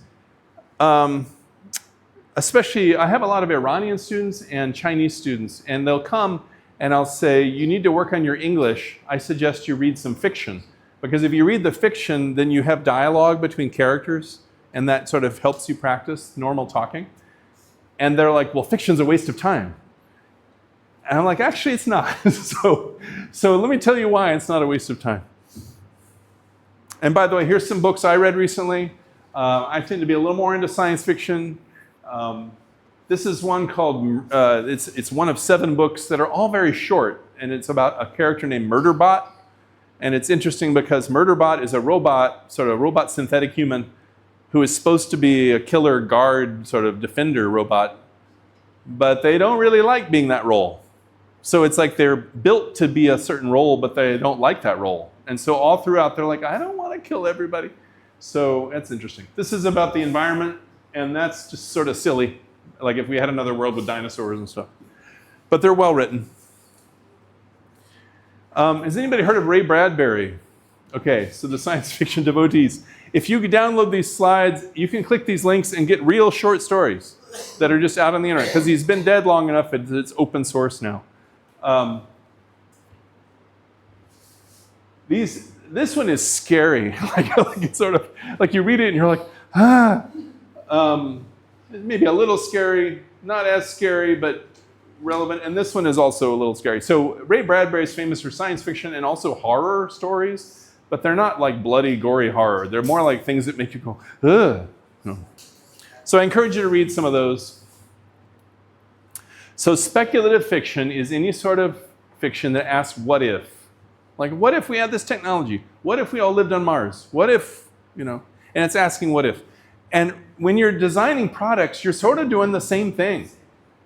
especially, I have a lot of Iranian students and Chinese students, and they'll come and I'll say, you need to work on your English. I suggest you read some fiction. Because if you read the fiction, then you have dialogue between characters, and that sort of helps you practice normal talking. And they're like, well, fiction's a waste of time. And I'm like, actually, it's not. so let me tell you why it's not a waste of time. And by the way, here's some books I read recently. I tend to be a little more into science fiction. This is one called, it's one of 7 books that are all very short. And it's about a character named Murderbot. And it's interesting because Murderbot is a robot, sort of robot synthetic human, who is supposed to be a killer guard, sort of defender robot, but they don't really like being that role. So it's like they're built to be a certain role, but they don't like that role. And so all throughout, they're like, I don't want to kill everybody. So that's interesting. This is about the environment, and that's just sort of silly, like if we had another world with dinosaurs and stuff. But they're well written. Has anybody heard of Ray Bradbury? Okay, so the science fiction devotees. If you download these slides, you can click these links and get real short stories that are just out on the internet, because he's been dead long enough, it's open source now. This one is scary. like it's sort of like you read it and you're like, ah. Maybe a little scary, not as scary, but relevant. And this one is also a little scary. So Ray Bradbury is famous for science fiction and also horror stories, but they're not like bloody, gory horror. They're more like things that make you go, ugh. No. So I encourage you to read some of those. So speculative fiction is any sort of fiction that asks what if. Like, what if we had this technology? What if we all lived on Mars? What if, and it's asking what if. And when you're designing products, you're sort of doing the same thing.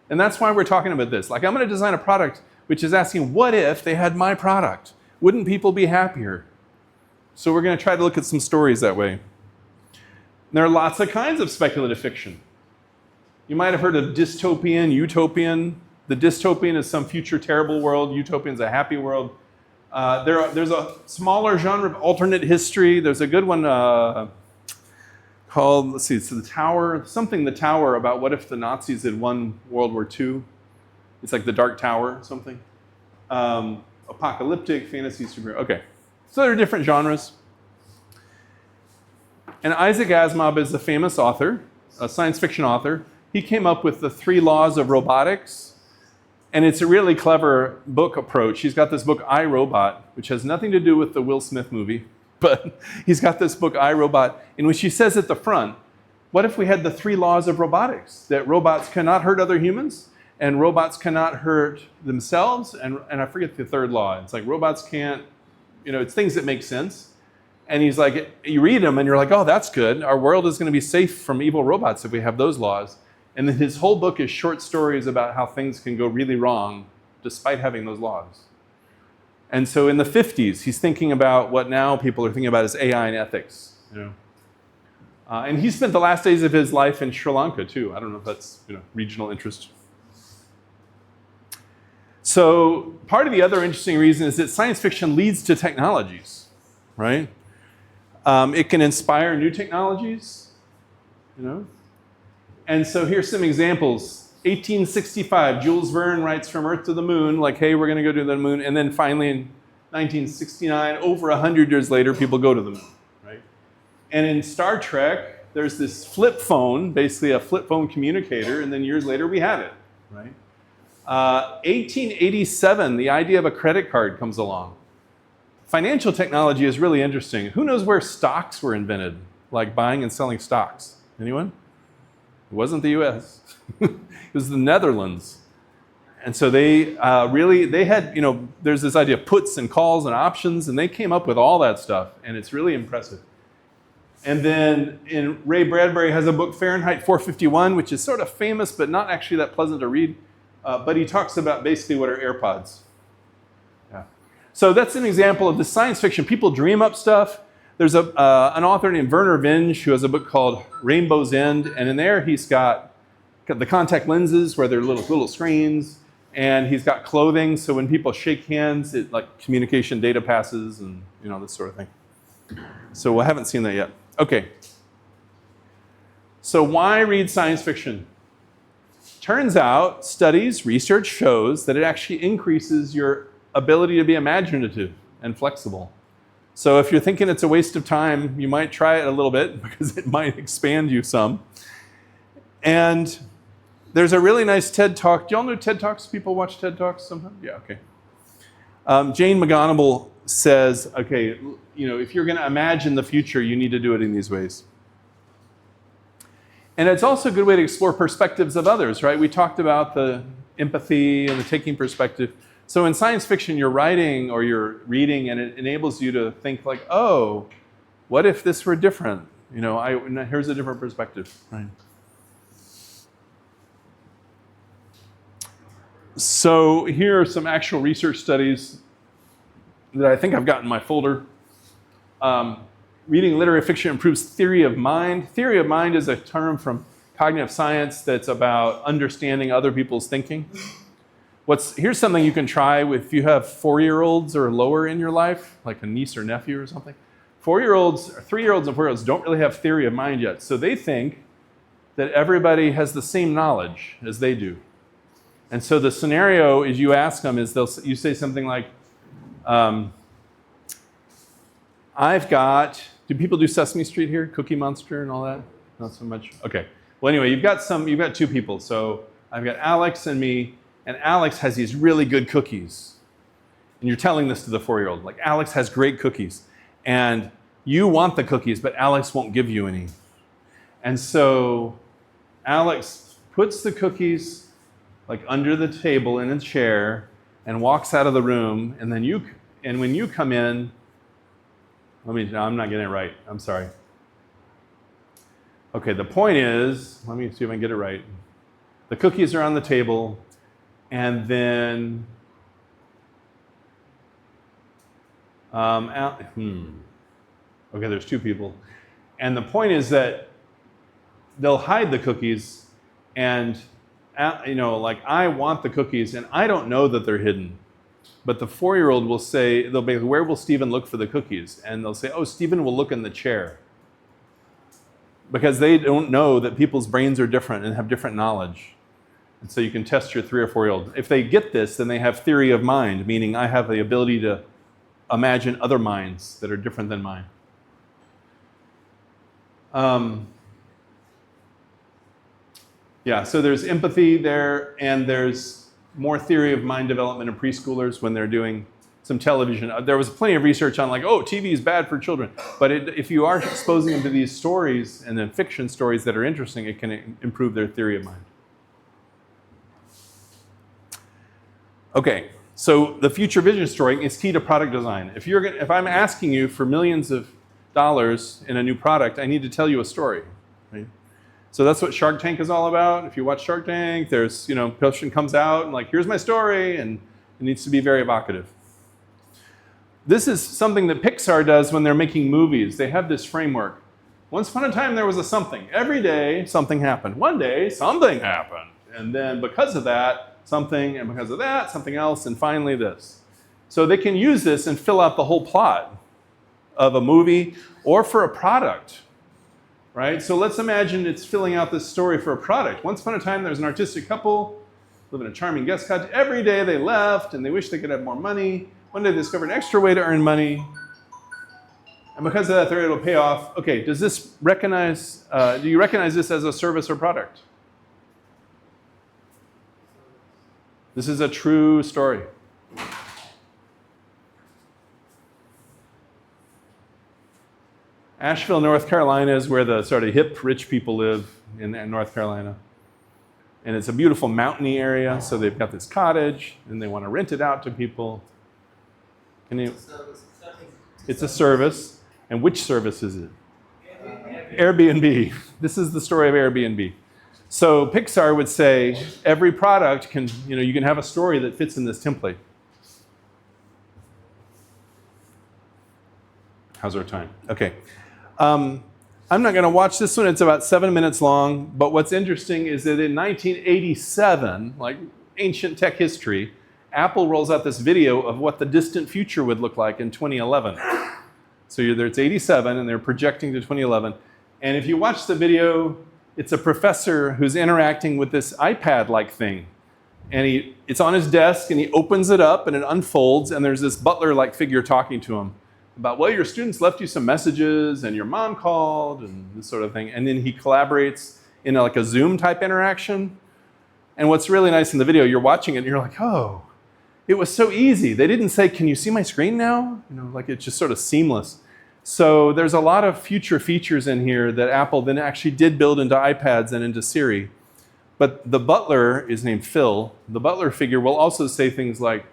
And that's why we're talking about this. Like, I'm going to design a product which is asking, what if they had my product? Wouldn't people be happier? So we're going to try to look at some stories that way. There are lots of kinds of speculative fiction. You might have heard of dystopian, utopian. The dystopian is some future terrible world. Utopian is a happy world. There's a smaller genre of alternate history. There's a good one called, let's see, it's The Tower, the Tower, about what if the Nazis had won World War II. It's like The Dark Tower, something. Apocalyptic, fantasy, superhero. Okay, so there are different genres. And Isaac Asimov is a famous author, a science fiction author. He came up with the 3 laws of robotics. And it's a really clever book approach. He's got this book, I, Robot, which has nothing to do with the Will Smith movie. But he's got this book, I, Robot, in which he says at the front, what if we had the 3 laws of robotics? That robots cannot hurt other humans, and robots cannot hurt themselves, and I forget the 3rd law. It's like robots can't, it's things that make sense. And he's like, you read them and you're like, oh, that's good. Our world is going to be safe from evil robots if we have those laws. And then his whole book is short stories about how things can go really wrong despite having those laws. And so in the 50s, he's thinking about what now people are thinking about as AI and ethics. And he spent the last days of his life in Sri Lanka too. I don't know if that's regional interest. So part of the other interesting reason is that science fiction leads to technologies, right? It can inspire new technologies, And so here's some examples. 1865, Jules Verne writes From Earth to the Moon, like, hey, we're going to go to the moon. And then finally in 1969, over 100 years later, people go to the moon, right? And in Star Trek, there's this flip phone, basically a flip phone communicator, and then years later we have it, right? 1887, the idea of a credit card comes along. Financial technology is really interesting. Who knows where stocks were invented, like buying and selling stocks? Anyone? It wasn't the US. It was the Netherlands. And so they had, there's this idea of puts and calls and options, and they came up with all that stuff, and it's really impressive. And then Ray Bradbury has a book, Fahrenheit 451, which is sort of famous, but not actually that pleasant to read. But he talks about basically what are AirPods. Yeah. So that's an example of the science fiction. People dream up stuff. There's an author named Werner Vinge who has a book called Rainbow's End, and in there he's got the contact lenses where they're little screens, and he's got clothing, so when people shake hands, it like communication data passes and this sort of thing. So I haven't seen that yet. Okay. So why read science fiction? Turns out, research shows that it actually increases your ability to be imaginative and flexible. So if you're thinking it's a waste of time, you might try it a little bit because it might expand you some. And there's a really nice TED Talk. Do y'all know TED Talks? People watch TED Talks sometimes? Yeah, okay. Jane McGonigal says, okay, if you're going to imagine the future, you need to do it in these ways. And it's also a good way to explore perspectives of others, right? We talked about the empathy and the taking perspective. So in science fiction, you're writing or you're reading, and it enables you to think like, oh, what if this were different? Here's a different perspective. Right. So here are some actual research studies that I think I've got in my folder. Reading literary fiction improves theory of mind. Theory of mind is a term from cognitive science that's about understanding other people's thinking. Here's something you can try if you have 4-year-olds or lower in your life, like a niece or nephew or something. 3-year-olds and 4-year-olds don't really have theory of mind yet. So they think that everybody has the same knowledge as they do. And so the scenario is you ask them you say something like, I've got, do people do Sesame Street here? Cookie Monster and all that? Not so much? Okay. Well, anyway, you've got two people. So I've got Alex and me, and Alex has these really good cookies. And you're telling this to the 4-year-old, like, Alex has great cookies. And you want the cookies, but Alex won't give you any. And so Alex puts the cookies like under the table in a chair and walks out of the room. And then when you come in, I'm not getting it right. I'm sorry. Okay, the point is, let me see if I can get it right. The cookies are on the table, and then okay, there's two people. And the point is that they'll hide the cookies, and like, I want the cookies, and I don't know that they're hidden. But the 4-year-old will say, they'll be, where will Stephen look for the cookies? And they'll say, oh, Stephen will look in the chair. Because they don't know that people's brains are different and have different knowledge. And so you can test your 3 or 4-year-old. If they get this, then they have theory of mind, meaning I have the ability to imagine other minds that are different than mine. Yeah, so there's empathy there, and there's more theory of mind development in preschoolers when they're doing some television. There was plenty of research on like, oh, TV is bad for children. But if you are exposing them to these stories, and then fiction stories that are interesting, it can improve their theory of mind. Okay, so the future vision story is key to product design. If I'm asking you for millions of dollars in a new product, I need to tell you a story. Right? So that's what Shark Tank is all about. If you watch Shark Tank, there's, person comes out and like, here's my story, and it needs to be very evocative. This is something that Pixar does when they're making movies. They have this framework. Once upon a time, there was a something. Every day, something happened. One day, something happened. And then because of that, something, and because of that, something else, and finally this. So they can use this and fill out the whole plot of a movie or for a product. Right? So let's imagine it's filling out this story for a product. Once upon a time, there was an artistic couple, live in a charming guest cottage. Every day they left, and they wished they could have more money. One day they discovered an extra way to earn money. And because of that, they're able to pay off. Okay, do you recognize this as a service or product? This is a true story. Asheville, North Carolina is where the sort of hip, rich people live in North Carolina. And it's a beautiful mountainy area, so they've got this cottage, and they want to rent it out to people. It's a service. And which service is it? Airbnb. This is the story of Airbnb. So Pixar would say every product can, you can have a story that fits in this template. How's our time? Okay. I'm not going to watch this one. It's about 7 minutes long. But what's interesting is that in 1987, like ancient tech history, Apple rolls out this video of what the distant future would look like in 2011. So it's 87, and they're projecting to 2011. And if you watch the video, it's a professor who's interacting with this iPad-like thing. And it's on his desk, and he opens it up, and it unfolds, and there's this butler-like figure talking to him about, well, your students left you some messages, and your mom called, and this sort of thing. And then he collaborates in like a Zoom-type interaction. And what's really nice in the video, you're watching it, and you're like, oh, it was so easy. They didn't say, can you see my screen now? Like it's just sort of seamless. So there's a lot of future features in here that Apple then actually did build into iPads and into Siri. But the butler is named Phil. The butler figure will also say things like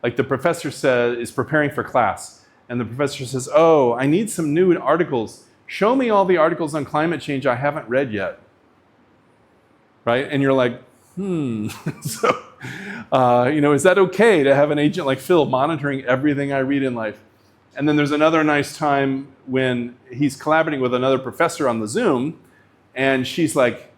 the professor is preparing for class. And the professor says, oh, I need some new articles. Show me all the articles on climate change I haven't read yet. Right? And you're like, So, is that okay to have an agent like Phil monitoring everything I read in life? And then there's another nice time when he's collaborating with another professor on the Zoom, and she's like,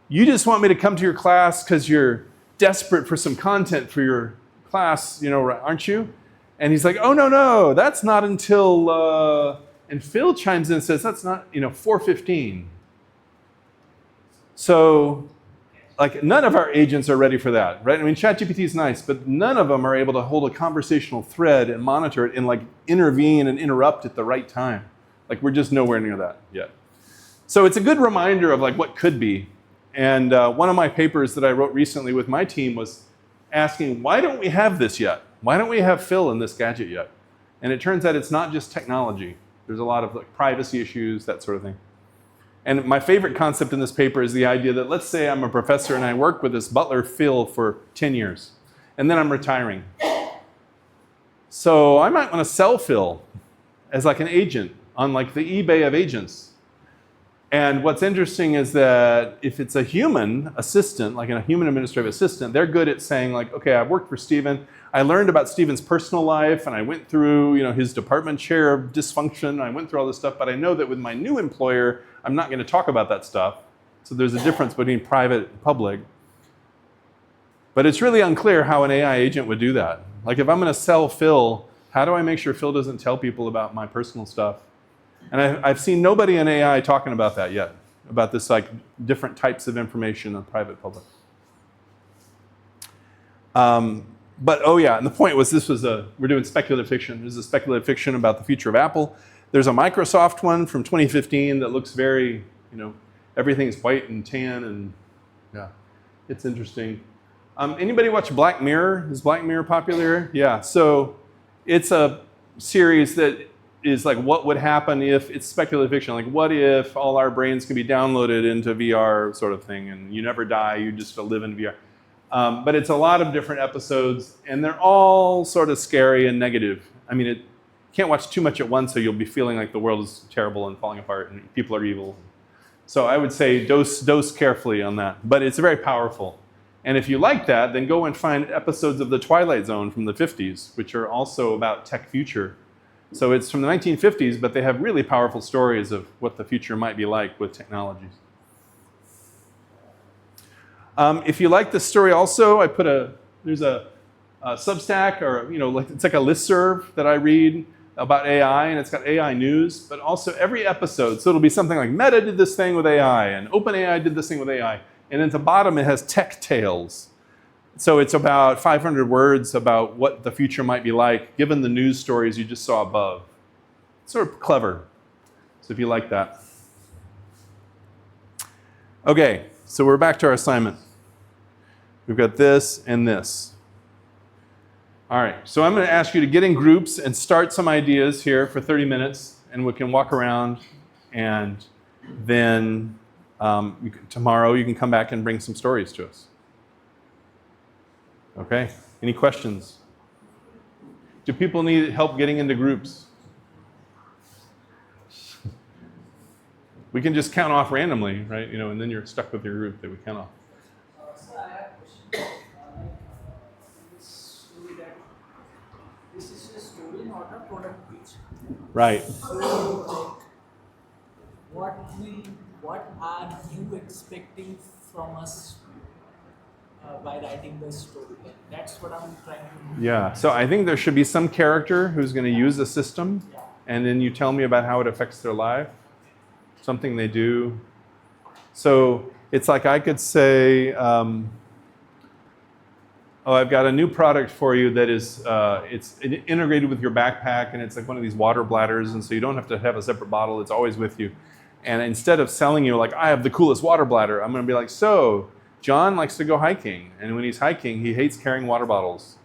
you just want me to come to your class because you're desperate for some content for your class, aren't you? And he's like, oh, no, that's not until, and Phil chimes in and says, that's not, 4:15. So, like none of our agents are ready for that, right? I mean, ChatGPT is nice, but none of them are able to hold a conversational thread and monitor it and like intervene and interrupt at the right time. Like we're just nowhere near that yet. So it's a good reminder of like what could be. And one of my papers that I wrote recently with my team was asking, why don't we have this yet? Why don't we have Phil in this gadget yet? And it turns out it's not just technology. There's a lot of like privacy issues, that sort of thing. And my favorite concept in this paper is the idea that let's say I'm a professor and I work with this butler Phil for 10 years, and then I'm retiring. So I might want to sell Phil as like an agent on like the eBay of agents. And what's interesting is that if it's a human assistant, like a human administrative assistant, they're good at saying like, okay, I've worked for Stephen. I learned about Stephen's personal life and I went through, his department chair of dysfunction. I went through all this stuff, but I know that with my new employer, I'm not going to talk about that stuff. So there's a difference between private and public. But it's really unclear how an AI agent would do that. Like if I'm going to sell Phil, how do I make sure Phil doesn't tell people about my personal stuff? And I've seen nobody in AI talking about that yet, about this like different types of information on private, public. But oh yeah, and the point was we're doing speculative fiction. There's a speculative fiction about the future of Apple. There's a Microsoft one from 2015 that looks very, everything's white and tan and yeah, it's interesting. Anybody watch Black Mirror? Is Black Mirror popular? Yeah, so it's a series that is like what would happen if, it's speculative fiction, like what if all our brains could be downloaded into VR sort of thing and you never die, you just live in VR. But it's a lot of different episodes and they're all sort of scary and negative. I mean, you can't watch too much at once or you'll be feeling like the world is terrible and falling apart and people are evil. So I would say dose carefully on that, but it's very powerful. And if you like that, then go and find episodes of The Twilight Zone from the 50s, which are also about tech future. So it's from the 1950s, but they have really powerful stories of what the future might be like with technologies. If you like this story also, there's a Substack or, it's like a listserv that I read about AI, and it's got AI news, but also every episode. So it'll be something like Meta did this thing with AI, and OpenAI did this thing with AI. And at the bottom, it has tech tales. So it's about 500 words about what the future might be like, given the news stories you just saw above. It's sort of clever. So if you like that. Okay, so we're back to our assignment. We've got this and this. All right, so I'm going to ask you to get in groups and start some ideas here for 30 minutes, and we can walk around, and then tomorrow you can come back and bring some stories to us. Okay, any questions? Do people need help getting into groups? We can just count off randomly, right? And then you're stuck with your group that we count off. So I have a question. Story that this is a story, not a product pitch. Right. So, what are you expecting from us by writing the story? That's what I'm trying to do. Yeah, so I think there should be some character who's going to use the system, and then you tell me about how it affects their life, something they do. So it's like I could say, I've got a new product for you that is, it's integrated with your backpack, and it's like one of these water bladders, and so you don't have to have a separate bottle, it's always with you. And instead of selling you like, I have the coolest water bladder, I'm going to be like, so John likes to go hiking, and when he's hiking, he hates carrying water bottles.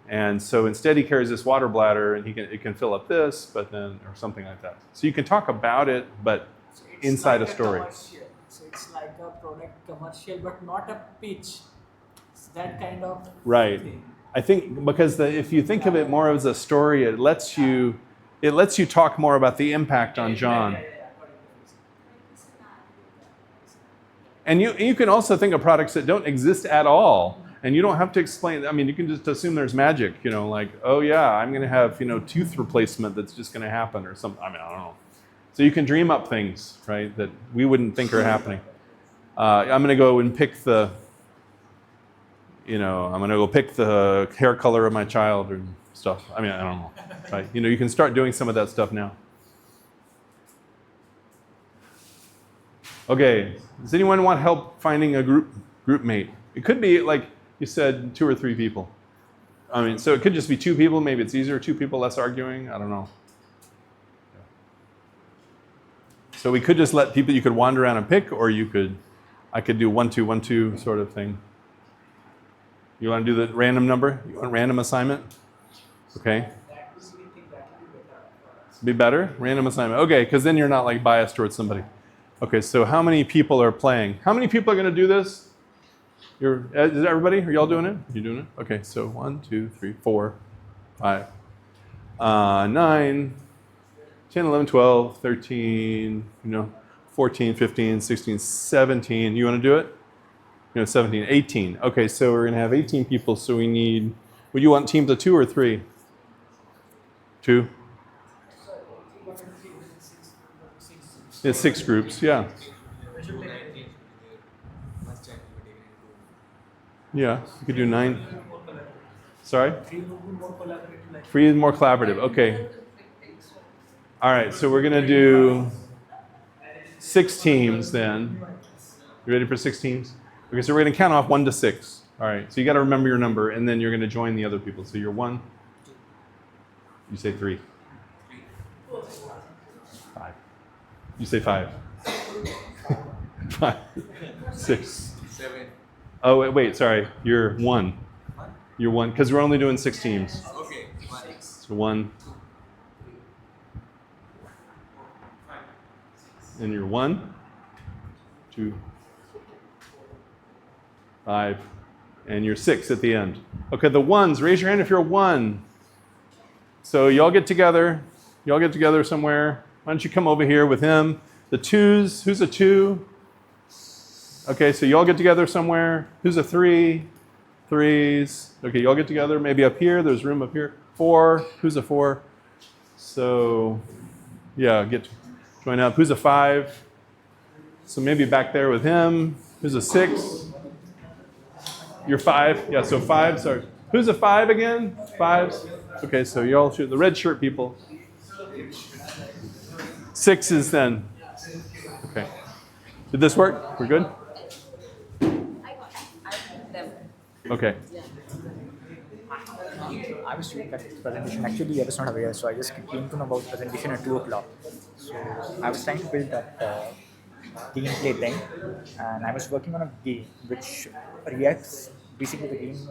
And so instead he carries this water bladder, and it can fill up this, but then, or something like that. So you can talk about it, but So inside like a story. Commercial. So it's like a product commercial, but not a pitch. It's that kind of Right. thing. I think because if you think of it more as a story, it lets you talk more about the impact on John. Got it. And you can also think of products that don't exist at all. And you don't have to explain. I mean, you can just assume there's magic, like, oh yeah, I'm going to have, tooth replacement that's just going to happen or something. I mean, I don't know. So you can dream up things, right, that we wouldn't think are happening. I'm going to go and pick the hair color of my child or stuff. I mean, I don't know, right? You can start doing some of that stuff now. Okay, does anyone want help finding a group group mate. It could be like you said, 2 or 3 people. I mean, so it could just be 2 people. Maybe it's easier, 2 people, less arguing. I don't know. So we could just let people, you could wander around and pick, or I could do 1, 2, 1, 2 sort of thing. You want to do the random number? You want random assignment? Okay. Be better? Random assignment. Okay, because then you're not like biased towards somebody. Okay, so how many people are playing? How many people are going to do this? Is everybody? Are y'all doing it? You doing it? Okay, so 1, 2, 3, 4, 5, 9, 10, 11, 12, 13, 14, 15, 16, 17. You want to do it? 17, 18. Okay, so we're going to have 18 people, so we need, would you want teams of 2 or 3? 2? Yeah, 6 groups, yeah. Yeah, you could do 9. Sorry? 3 is more collaborative, okay. All right, so we're going to do 6 teams then. You ready for 6 teams? Okay, so we're going to count off 1 to 6. All right, so you got to remember your number, and then you're going to join the other people. So you're 1. You say 3. 5. You say 5. 5. 6. 7. Oh, wait, sorry. You're 1. You're 1, because we're only doing 6 teams. Okay. So 1. And you're 1, 2, 5, and you're 6 at the end. Okay, the 1s, raise your hand if you're a 1. So y'all get together somewhere. Why don't you come over here with him? The 2s, who's a 2? Okay, so y'all get together somewhere. Who's a 3? 3s. Okay, y'all get together, maybe up here, there's room up here. 4, who's a 4? So, yeah, join up. Who's a 5? So maybe back there with him. Who's a 6? You're 5? Yeah, so 5, sorry. Who's a 5 again? 5s? Okay, so y'all shoot the red shirt people. 6s then. Okay. Did this work? We're good? Okay. I was doing that presentation. Actually, I was not aware, so I just came to know about the presentation at 2 o'clock. So I was trying to build that gameplay thing, and I was working on a game which reacts. Basically, the game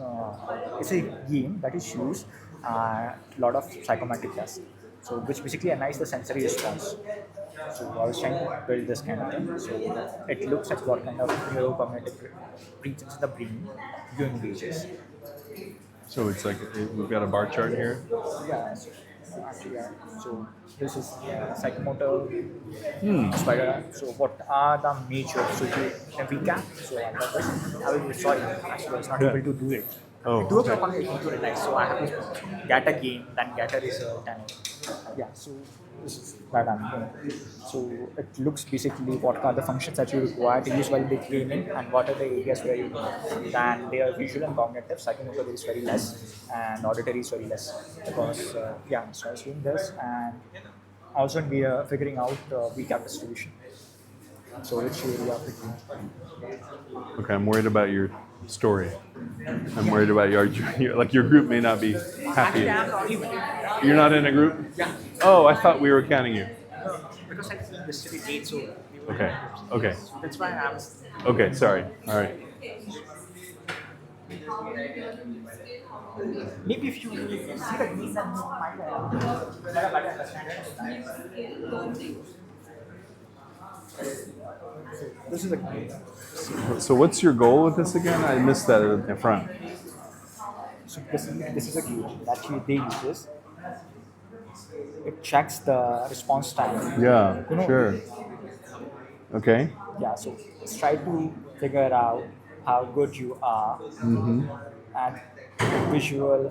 it's a game that is used a lot of psychometric tests, so which basically analyze the sensory response. So I was trying to build this kind of thing. So it looks at what kind of neurocognitive regions in the brain you engages. So it's like we've got a bar chart here. Yeah, so, actually, yeah. So this is psychomotor spider. So what are the major? So in a recap. So I will be sorry. Actually, I was not able to do it. Oh, At 2 o'clock only I came to realize. So I have to get a game, then get a result, and yeah. So this is that I'm doing. So it looks basically what are the functions that you require to use while gaming, and what are the areas where you do. Then they are visual and cognitive. Psychomotor is very less, and auditory is very less because so I was doing this, and also we are figuring out VCAP distribution. So which area of the game? Okay, I'm worried about your story. I'm worried about your group may not be happy. You're not in a group? Yeah. Oh, I thought we were counting you. Because I think the city date, so we were Okay. Okay. So that's why I was. Okay, sorry. All right. Maybe if you see the game, then you might get a better understanding. This is a game. So what's your goal with this again? I missed that in the front. So this is a game that they use this. It checks the response time. Yeah, You know, sure. Okay. Yeah, so let's try to figure out how good you are at visual.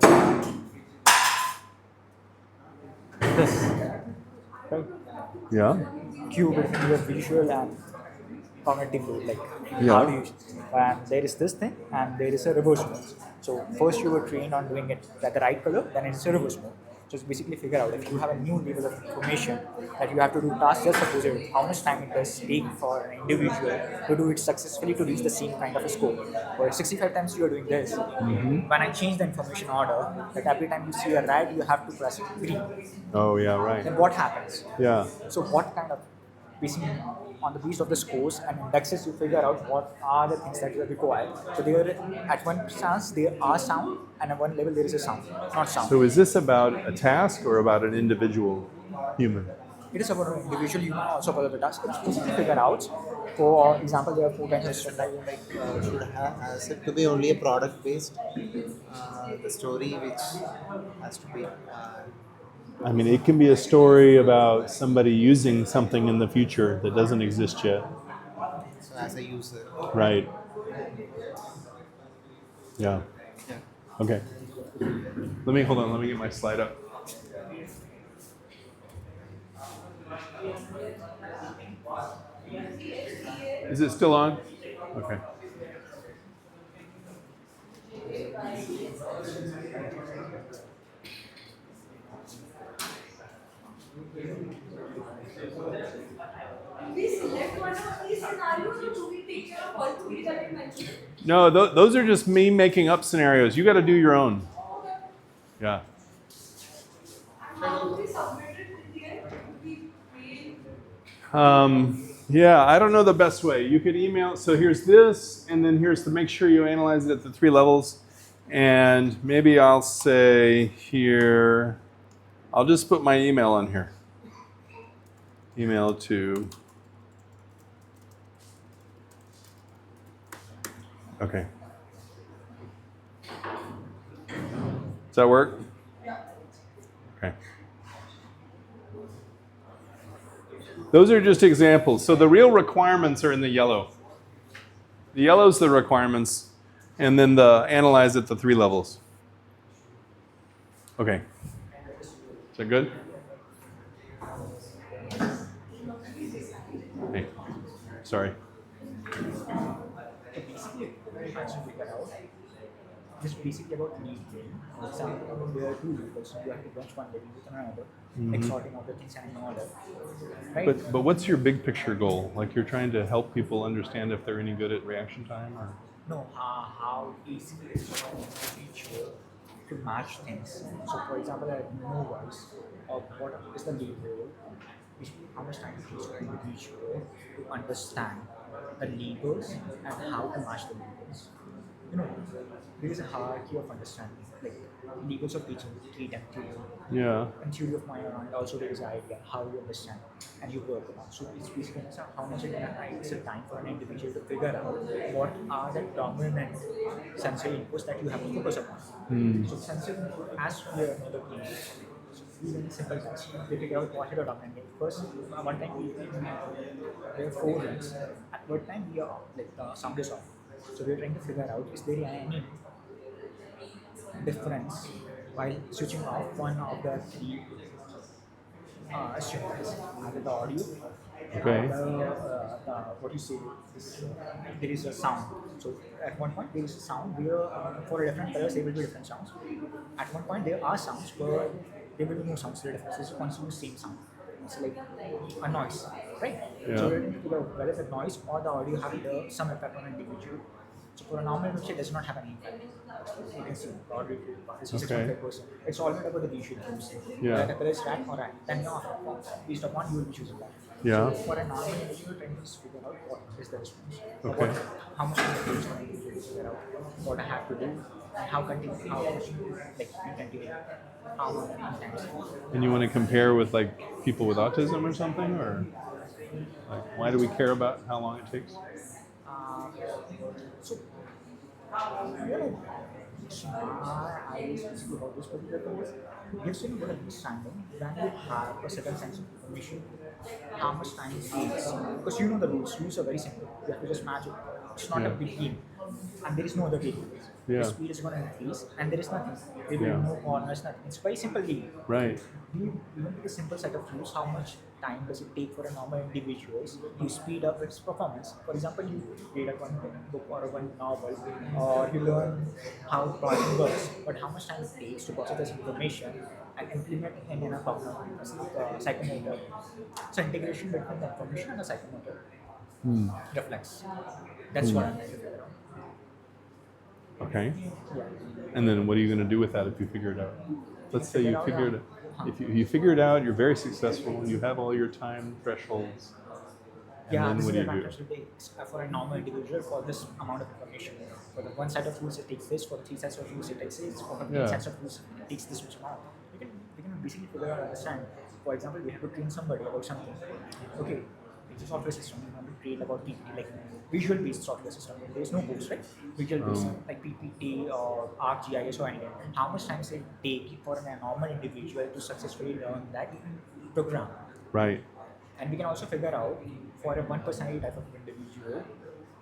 This, right? Yeah. Cue between your visual and cognitive load, like Yeah. how do you, and there is this thing and there is a reverse mode. So first you were trained on doing it at the right color, then it's a reverse mode. Just basically figure out if you have a new level of information that you have to do tasks, just suppose it, how much time it does take for an individual to do it successfully to reach the same kind of a score. Or 65 times you are doing this, when I change the information order, that every time you see a red, you have to press green. Oh, yeah, right. Then what happens? Yeah. So what kind of, basically on the basis of the scores and indexes, you figure out what are the things that you require. So there, at one stance there are sound, and at one level there is a sound, not sound. So is this about a task or about an individual human? It is about an individual human, also about the task. It's basically figure out. For example, there are 4 kinds of stuff like Should have as it to be only a product based the story which has to be I mean, it can be a story about somebody using something in the future that doesn't exist yet. so as a user. Right. Yeah. Yeah. Okay. Hold on, let me get my slide up. Is it still on? Okay. We select one of these scenarios, or do we take care of all three that you mentioned? No, those are just me making up scenarios. You got to do your own. Yeah. And how do we submit it in the end? Do we mail? Yeah, I don't know the best way. You could email. So here's this, and then here's to make sure you analyze it at the 3 levels. And maybe I'll say here, I'll just put my email on here. Email to. Okay. Does that work? Okay. Those are just examples. So the real requirements are in the yellow. The yellow's the requirements, and then the analyze at the 3 levels. Okay. Is that good? Hey, sorry. This is basically about lead game. For example, there are 2 levels, so you have to bunch one level with another, like sorting out the things and in order. Right? But what's your big picture goal? Like you're trying to help people understand if they're any good at reaction time, or? No, how easy it is for an individual to match things. So, for example, at Novas, what is the lead role? How much time it takes for an individual to understand the labels and how to match the labels. You know, there is a hierarchy of understanding, like labels of teaching, treat and theory. Yeah. And theory of mind around also there is an idea how you understand and you work on. So it's basically how much it's a time for an individual to figure out what are the dominant sensory inputs that you have to focus upon. So sensory input, as we know the game, these are simple tasks. They figure out what are the dominant inputs. First, one time there are 4 rings. At one time we are like the sound is off. So we're trying to figure out is there any difference while switching off one of the 3 stimulus, either the audio, Okay. what you say, there is a sound. So at one point there is a sound where for different colors there will be different sounds. At one point there are sounds where there will be no sounds. The difference is constantly the same sound. It's like a noise, right? Yeah. So we're trying to figure out whether the noise or the audio have some effect on an individual. So for a normal website, it does not have any impact. You can see the audio part is 6.5%. It's all about the visual cues. Yeah. Whether the color is red or red, then based upon you will be choosing that. Yeah. So for a normal individual, trying to just figure out what is the response. Okay. How much time it takes for an individual to figure out what I have to do and how much like you continue. How much times. And you want to compare with like people with autism or something, or like why do we care about how long it takes? So, I speak about this particular course. Gives you a good understanding when you have a certain sense of information, how much time it takes. Because you know the rules. Rules are very simple. You have to just match it. It's not a big game. And there is no other game. Yeah. The speed is going to increase and there is nothing. There will be Yeah. no corners, nothing. It's a very simple game. Right. You take a simple set of rules, how much time does it take for a normal individuals to speed up its performance? For example, you read a one book or one novel, or you learn how programming works, but how much time it takes to process this information and implement in a psychomotor. So integration between the information and the psychomotor reflex. That's what I'm trying to figure out. Okay. Yeah. And then what are you going to do with that if you figure it out? Let's say you Figure out, figure it. If you figure it out, you're very successful. You have all your time thresholds. And Yeah, then this what is do the you do? advantage today for a normal individual for this amount of information. For the one set of rules, it takes this. For 3 sets of rules, it takes this. For 15 Yeah. sets of rules, it takes this much amount. We can basically figure out and understand. For example, we have to train somebody about something. Okay, it's a software system. We want to train about PPT, like visual-based software system. There is no boost, right? Visual-based, like PPT or ArcGIS or anything. How much time does it take for a normal individual to successfully learn that program? Right. And we can also figure out for a one personality type of individual,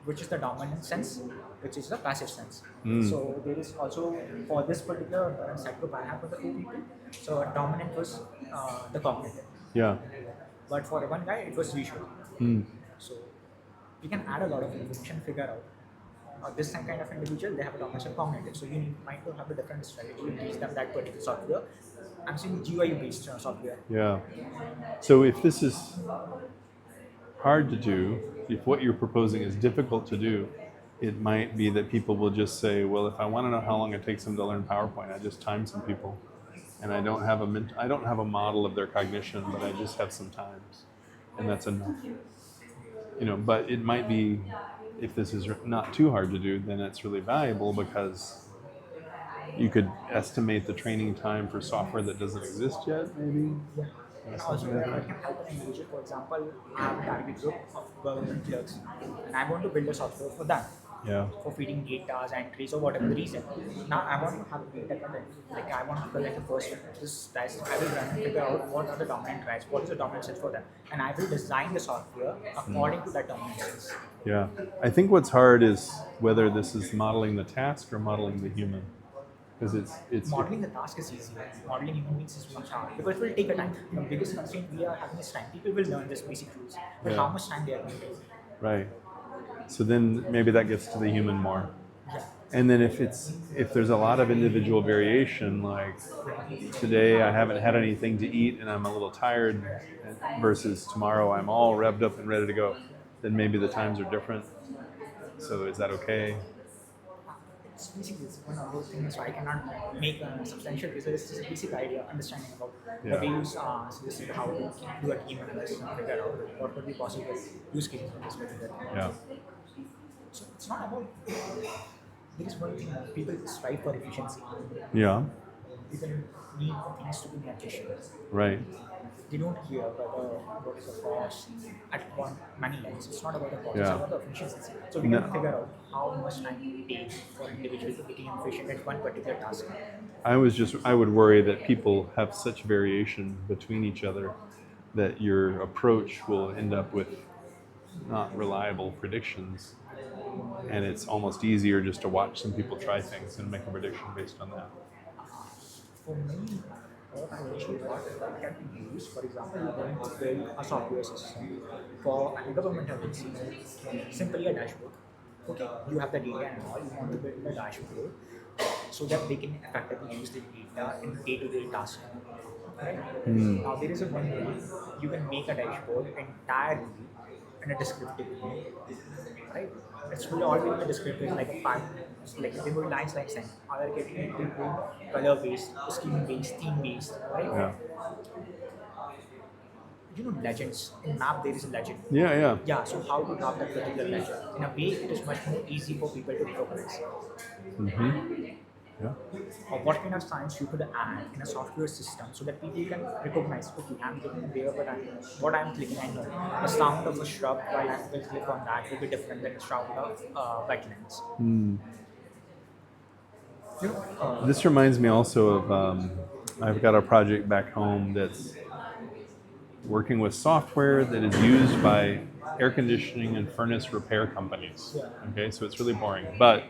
which is the dominant sense, which is the passive sense. So there is also for this particular set group I have for the 4 people. So a dominant was the cognitive, Yeah. but for one guy it was visual. So we can add a lot of information, figure out. This kind of individual, they have a dominance of cognitive. So you might have a different strategy to teach them that particular software. I'm saying GUI based software. Yeah. So if this is hard to do, if what you're proposing is difficult to do, it might be that people will just say, well, if I want to know how long it takes them to learn PowerPoint, I just time some people, and I don't have a model of their cognition, but I just have some times, and that's enough. But it might be, if this is not too hard to do, then it's really valuable because you could estimate the training time for software that doesn't exist yet, maybe. And also, I can help an individual. For example, I have a target group of government clerks, and I want to build a software for them. Yeah. For feeding data, entries, or whatever the reason. Now I want to have a data content. Like I want to collect the first this test. I will run and figure out what are the dominant rights, what is the dominant sense for them, and I will design the software according to that dominant sense. Yeah. I think what's hard is whether this is modeling the task or modeling the human. Because it's Modeling the task is easier. Modeling human beings is much harder because it will take a time. The biggest constraint we are having is time. People will learn this basic rules, but Yeah. how much time they are going to take? right. So then maybe that gets to the human more. Yeah. And then if there's a lot of individual variation, like today I haven't had anything to eat and I'm a little tired, versus tomorrow I'm all revved up and ready to go, then maybe the times are different. So is that okay? It's basically one of those things. So I cannot make a substantial result. It's just a basic idea, understanding about Yeah. the use. So this is how to do a team analysis and figure out what could be possible use cases for this particular thing. Yeah. So it's not about. There is one thing people strive for efficiency. Yeah. People need things to be more efficient. Right. They don't care whether what is the cost at many levels. It's not about the cost, Yeah. it's about the efficiency. So we No. can figure out how much time it takes for individuals to become efficient at one particular task. I would worry that people have such variation between each other that your approach will end up with not reliable predictions. And it's almost easier just to watch some people try things and make a prediction based on that. For me, what I initially thought that can be used, for example, you're going to build a software system for a government agency, simply a dashboard. Okay, you have the data and all, you want to build a dashboard so that they can effectively use the data in day-to-day tasks. Right? Now there is a one way you can make a dashboard entirely in a descriptive way, right? It will all be in a descriptive, like a file, like there will be lines like saying, other getting into color based, scheme based, theme based, right? Yeah. You know legends. In map there is a legend. Yeah. Yeah, so how to draft that particular legend? In a way it is much more easy for people to recognize. Yeah. Or what kind of science you could add in a software system so that people can recognize, okay, I'm clicking there, but what I'm clicking, I know the sound of a shrub while I will click on that will be different than the sound of wetlands. You know, This reminds me also of I've got a project back home that's working with software that is used by air conditioning and furnace repair companies. Okay, so it's really boring, but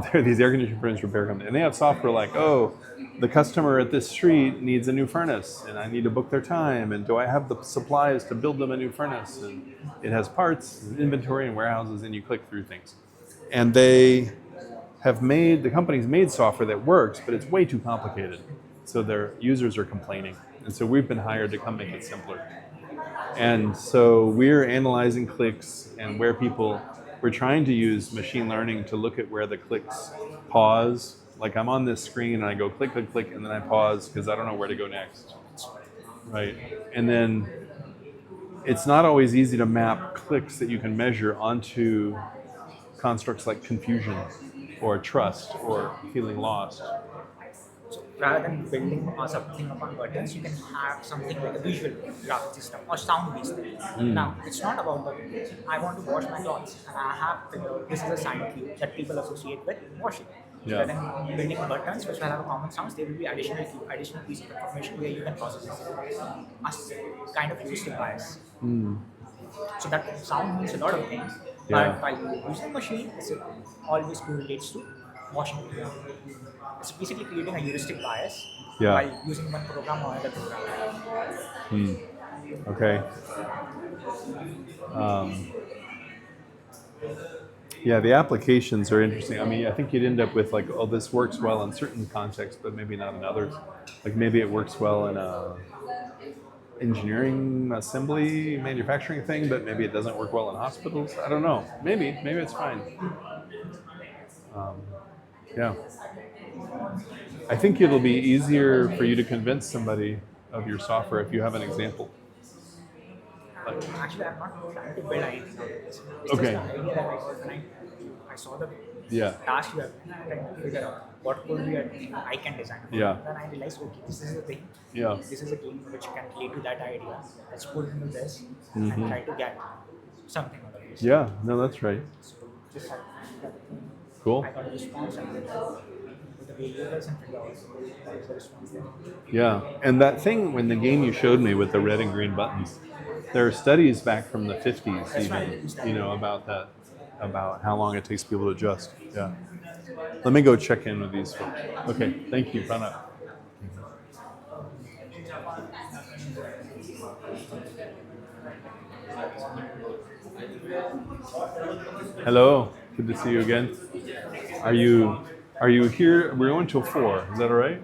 there are these air conditioning furnace repair companies, and they have software like, oh, the customer at this street needs a new furnace, and I need to book their time, and do I have the supplies to build them a new furnace? And it has parts, and inventory, and warehouses, and you click through things. And they have the company's made software that works, but it's way too complicated. So their users are complaining. And so we've been hired to come make it simpler. And so we're analyzing clicks and where people, we're trying to use machine learning to look at where the clicks pause. Like I'm on this screen and I go click, click, click, and then I pause because I don't know where to go next. Right. And then it's not always easy to map clicks that you can measure onto constructs like confusion or trust or feeling lost. Rather than building or something upon buttons, you can have something like a visual graphic system or sound based thing. Now, it's not about the I want to wash my clothes and I have this is a sound cue that people associate with washing. Yeah. Rather than building buttons which will have a common sounds, there will be additional cue, additional piece of information where you can process a kind of heuristic bias. So that sound means a lot of things, Yeah. but while using machine, it always correlates to washing. It's basically creating a heuristic bias Yeah. while using one program or another program. Okay. Yeah, the applications are interesting. I mean, I think you'd end up with like, oh, this works well in certain contexts, but maybe not in others. Like maybe it works well in a engineering, assembly, manufacturing thing, but maybe it doesn't work well in hospitals. I don't know. Maybe it's fine. Yeah. I think it'll be easier for you to convince somebody of your software if you have an example. Actually, I'm not trying to build anything out of this. It's Okay. just the idea that I got when I saw the Yeah. task you have trying to figure out what could be a thing I can design. Yeah. Then I realized, okay, this is the thing. Yeah. This is a game which can relate to that idea. Let's put into this Mhm. and try to get something out of this. Yeah, no, that's right. So just like that thing. Cool. I got a response and with the variables and figure out what is the response there. Yeah, and that thing when the game you showed me with the red and green buttons, there are studies back from the 50s even, about that, about how long it takes people to adjust. Yeah. Let me go check in with these folks. Okay, thank you, Pranav. Hello, good to see you again. Are you here? We're going till 4. Is that all right?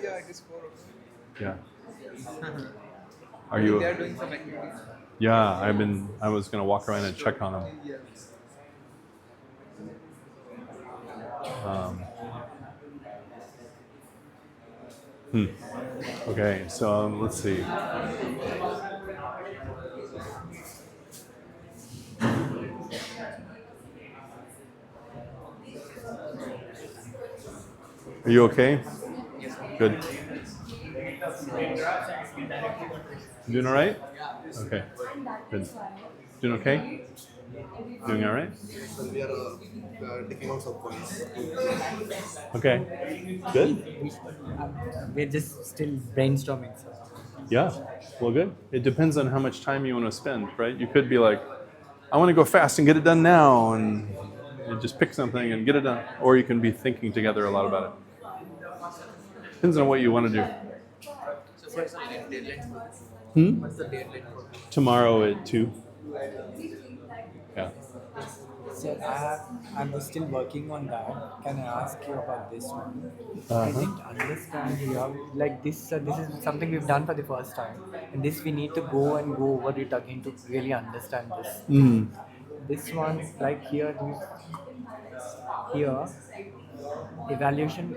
Yeah, it is 4 o'clock. Yeah. Are you? They are doing some activities. Yeah, I was gonna walk around and check on them. Yes. Okay, so let's see. Are you okay? Good. Doing all right? Okay. Good. Doing okay? Doing all right? We are taking out some points. Okay. Good. We're just still brainstorming. So. Yeah. Well, good. It depends on how much time you want to spend, right? You could be like, I want to go fast and get it done now, and you just pick something and get it done. Or you can be thinking together a lot about it. Depends on what you want to do. So what's the deadline? What's the deadline for? Tomorrow at 2. Yeah. So I'm still working on that. Can I ask you about this one? I Uh-huh. didn't understand you like this. This is something we've done for the first time, and this we need to go over it again to really understand this. This one, like here, evaluation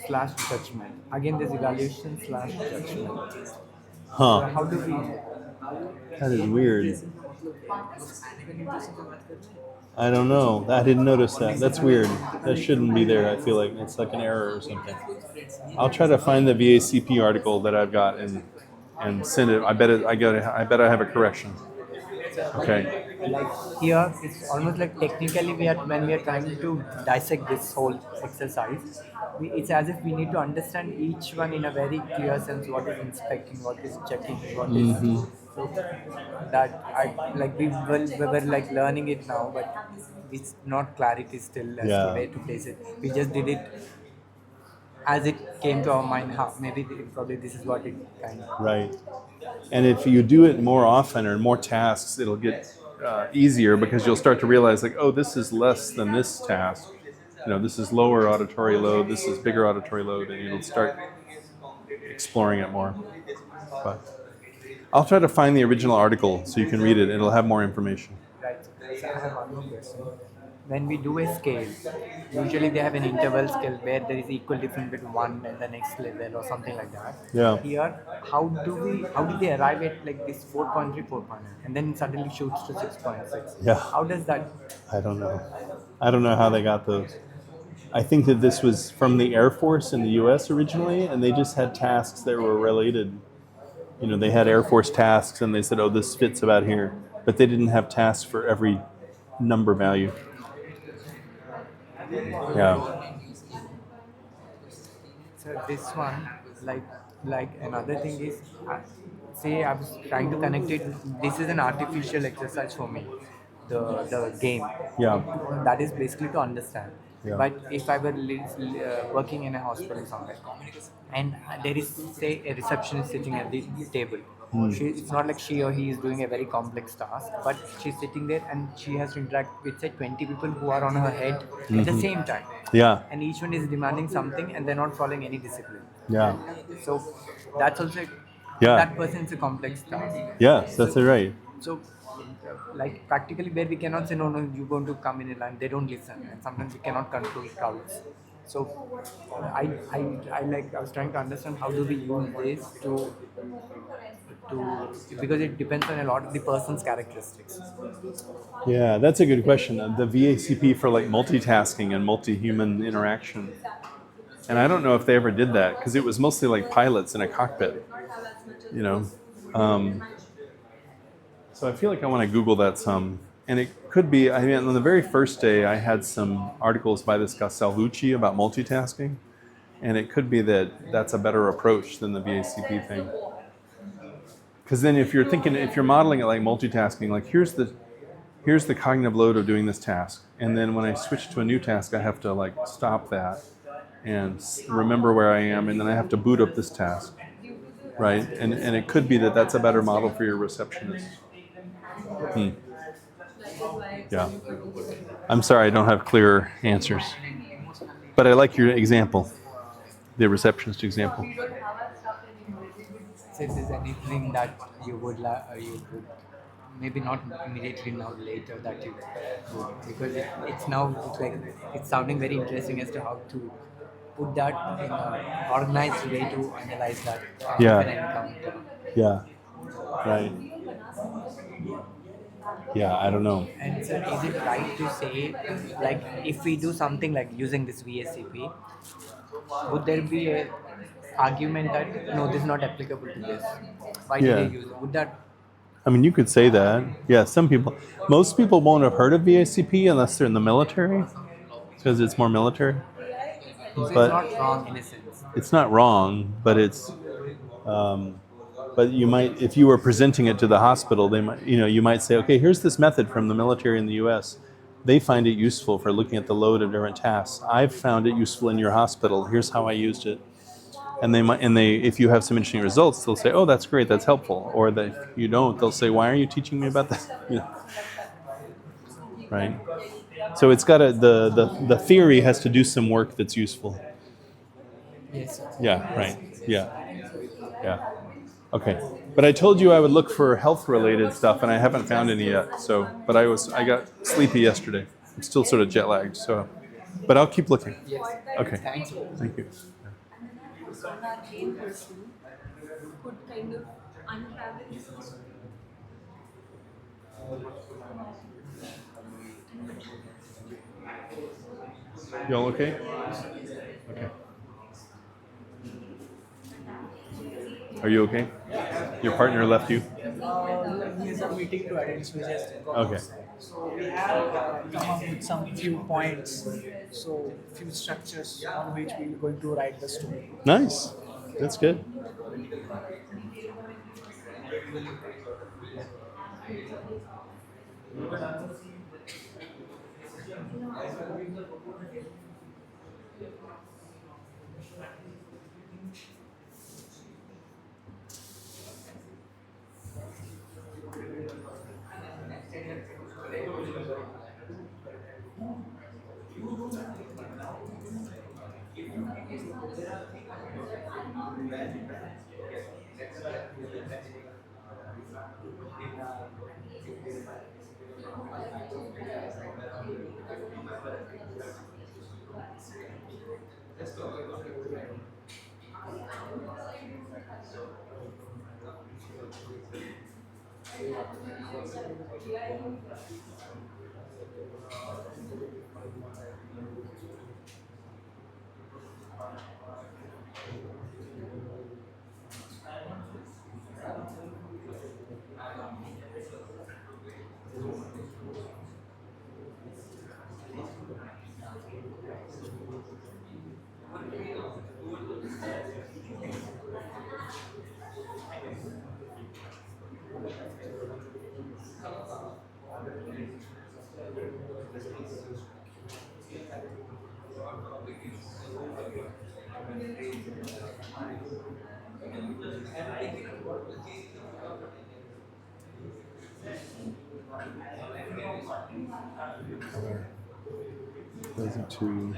slash judgment. Again, this evaluation slash judgment. Huh. How do we? That is weird. I don't know. I didn't notice that. That's weird. That shouldn't be there. I feel like it's like an error or something. I'll try to find the VACP article that I've got and send it. I bet I have a correction. Okay. Like here, it's almost like technically when we are trying to dissect this whole exercise, it's as if we need to understand each one in a very clear sense. What is inspecting, what is checking, what is so that we were like learning it now, but it's not clarity still as to where to place it. We just did it as it came to our mind. Probably this is what it kind of. Right. And if you do it more often or more tasks, it'll get easier because you'll start to realize like, oh, this is less than this task. This is lower auditory load, this is bigger auditory load, and you'll start exploring it more. But I'll try to find the original article so you can read it. It'll have more information. Right. So I have one more question. When we do a scale, usually they have an interval scale where there is equal difference between one and the next level or something like that. Yeah. Here, how do they arrive at like this 4.3, 4.9, and then suddenly shoots to 6.6? Yeah. How does that? I don't know. I don't know how they got those. I think that this was from the Air Force in the U.S. originally, and they just had tasks that were related. You know, they had Air Force tasks, and they said, "Oh, this fits about here," but they didn't have tasks for every number value. Yeah. So this one, like another thing is, say I was trying to connect it. This is an artificial exercise for me, the game. Yeah. That is basically to understand. Yeah. But if I were working in a hospital somewhere, and there is say a receptionist sitting at the table. It's not like she or he is doing a very complex task, but she's sitting there and she has to interact with say 20 people who are on her head at the same time. Yeah. And each one is demanding something and they're not following any discipline. Yeah. So that's also Yeah. that person is a complex task. Yes, that's right. So like practically where we cannot say no, you're going to come in a line, they don't listen, and sometimes we cannot control crowds. So I was trying to understand how do we use this to because it depends on a lot of the person's characteristics. Yeah, that's a good question. The VACP for like multitasking and multi-human interaction. And I don't know if they ever did that because it was mostly like pilots in a cockpit, you know. So I feel like I want to Google that some. And it could be, I mean, on the very first day, I had some articles by this guy Salvucci about multitasking. And it could be that that's a better approach than the VACP thing. Because then if you're modeling it like multitasking, like here's the cognitive load of doing this task. And then when I switch to a new task, I have to like stop that and remember where I am. And then I have to boot up this task, right? And it could be that that's a better model for your receptionist. Yeah. I'm sorry, I don't have clear answers. But I like your example, the receptionist example. So if there's anything that you would maybe not immediately now later that you would, because it's sounding very interesting as to how to put that in an organized way to analyze that Yeah. encounter. Yeah. Right. Yeah, I don't know. And so is it right to say, like, if we do something like using this VSCP, would there be a argument that no, this is not applicable to this? Why did Yeah. they use it? Would that? I mean, you could say that. Yeah, most people won't have heard of VACP unless they're in the military, because it's more military. So But it's not wrong in a sense. it's not wrong, but but you might, if you were presenting it to the hospital, you might say, okay, here's this method from the military in the U.S. They find it useful for looking at the load of different tasks. I've found it useful in your hospital. Here's how I used it. And if you have some interesting results, they'll say, oh, that's great, that's helpful. Or that if you don't, they'll say, why are you teaching me about that? Right? So it's got the theory has to do some work that's useful. Yes. Yeah, right. Yeah. Yeah. Okay. But I told you I would look for health-related stuff, and I haven't found any yet. So, but I got sleepy yesterday. I'm still sort of jet lagged. So, but I'll keep looking. Yes. Okay. Thank you. Thank you. Our main person could kind of unravel this. Y'all okay? Okay. Are you okay? Your partner left you? He has a meeting to attend, so he has to go. Okay. So we have come up with some few points, so few structures on which we are going to write the story. Nice. That's good. Color. Those are two.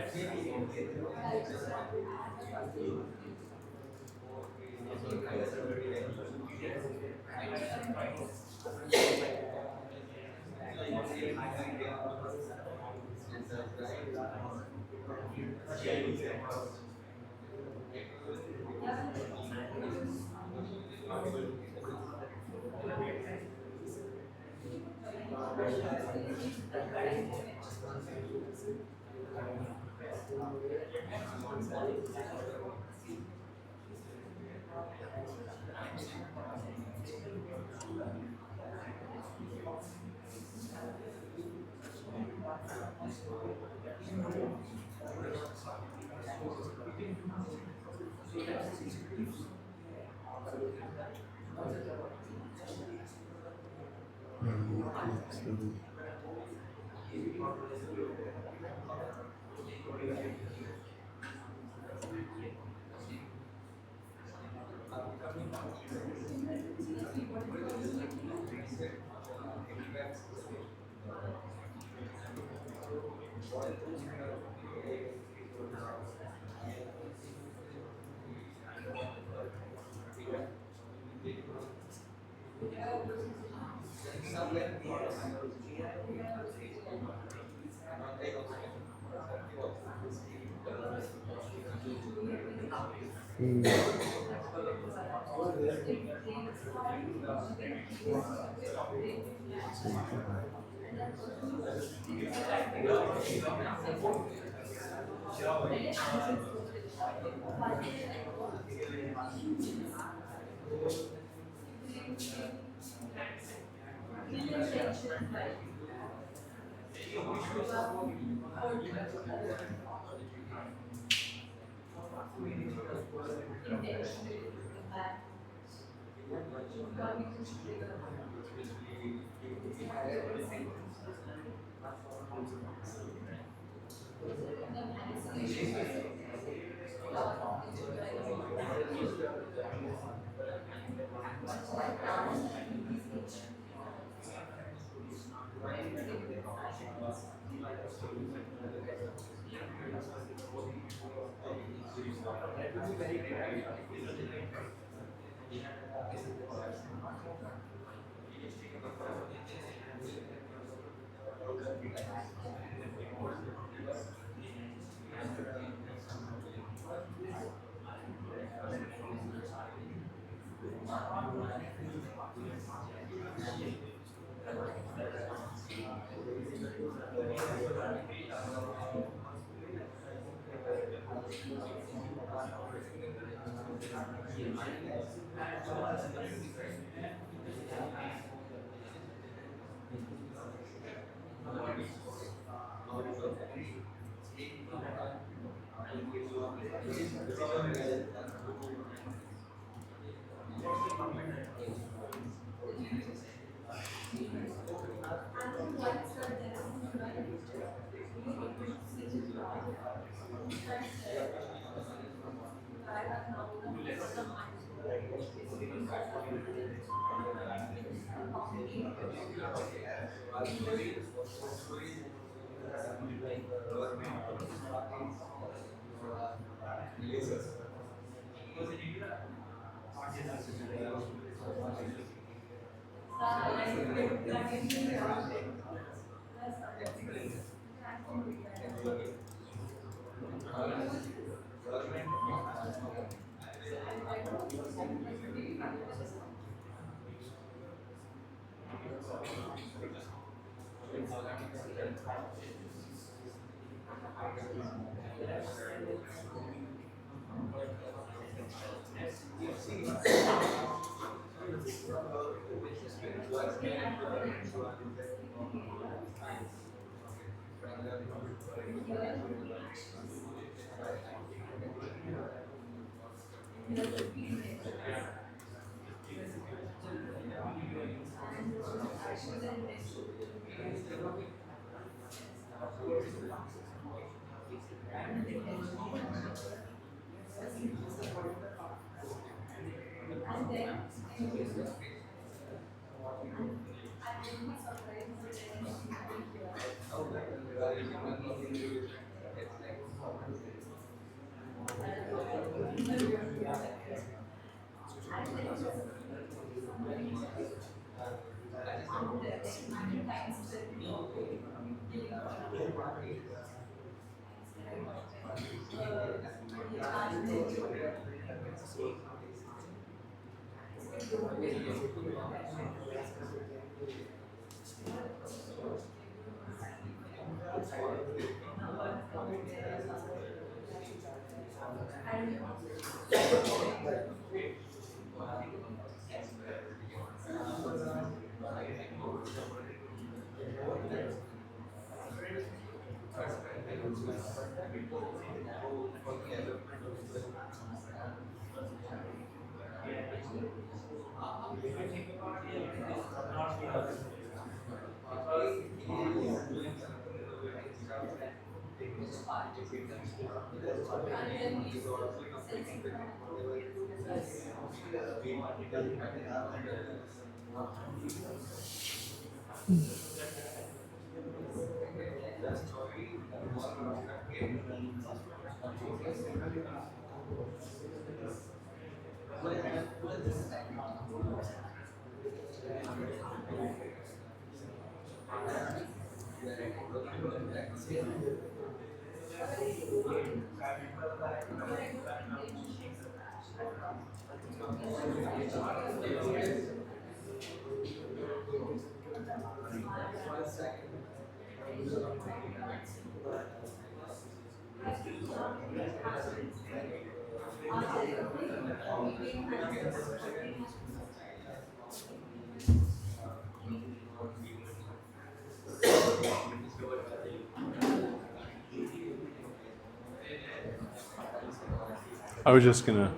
I was just going to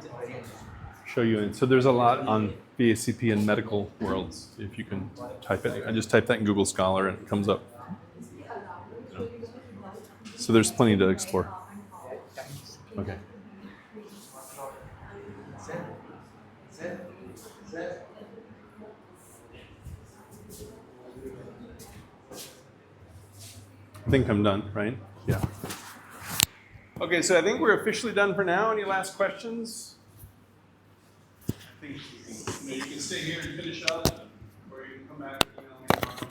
show you. And so there's a lot on VACP in medical worlds. If you can type it, I just type that in Google Scholar and it comes up. So there's plenty to explore. Okay. I think I'm done, right? Yeah. Okay, so I think we're officially done for now. Any last questions? I think you can stay here and finish up, or you can come back and email me tomorrow.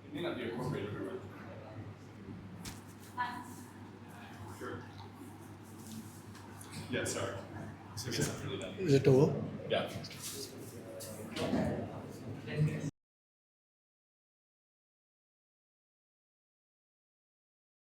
It may not be appropriate everywhere. Sure. Yeah, sorry. I guess I'm really done. Is it over? Yeah.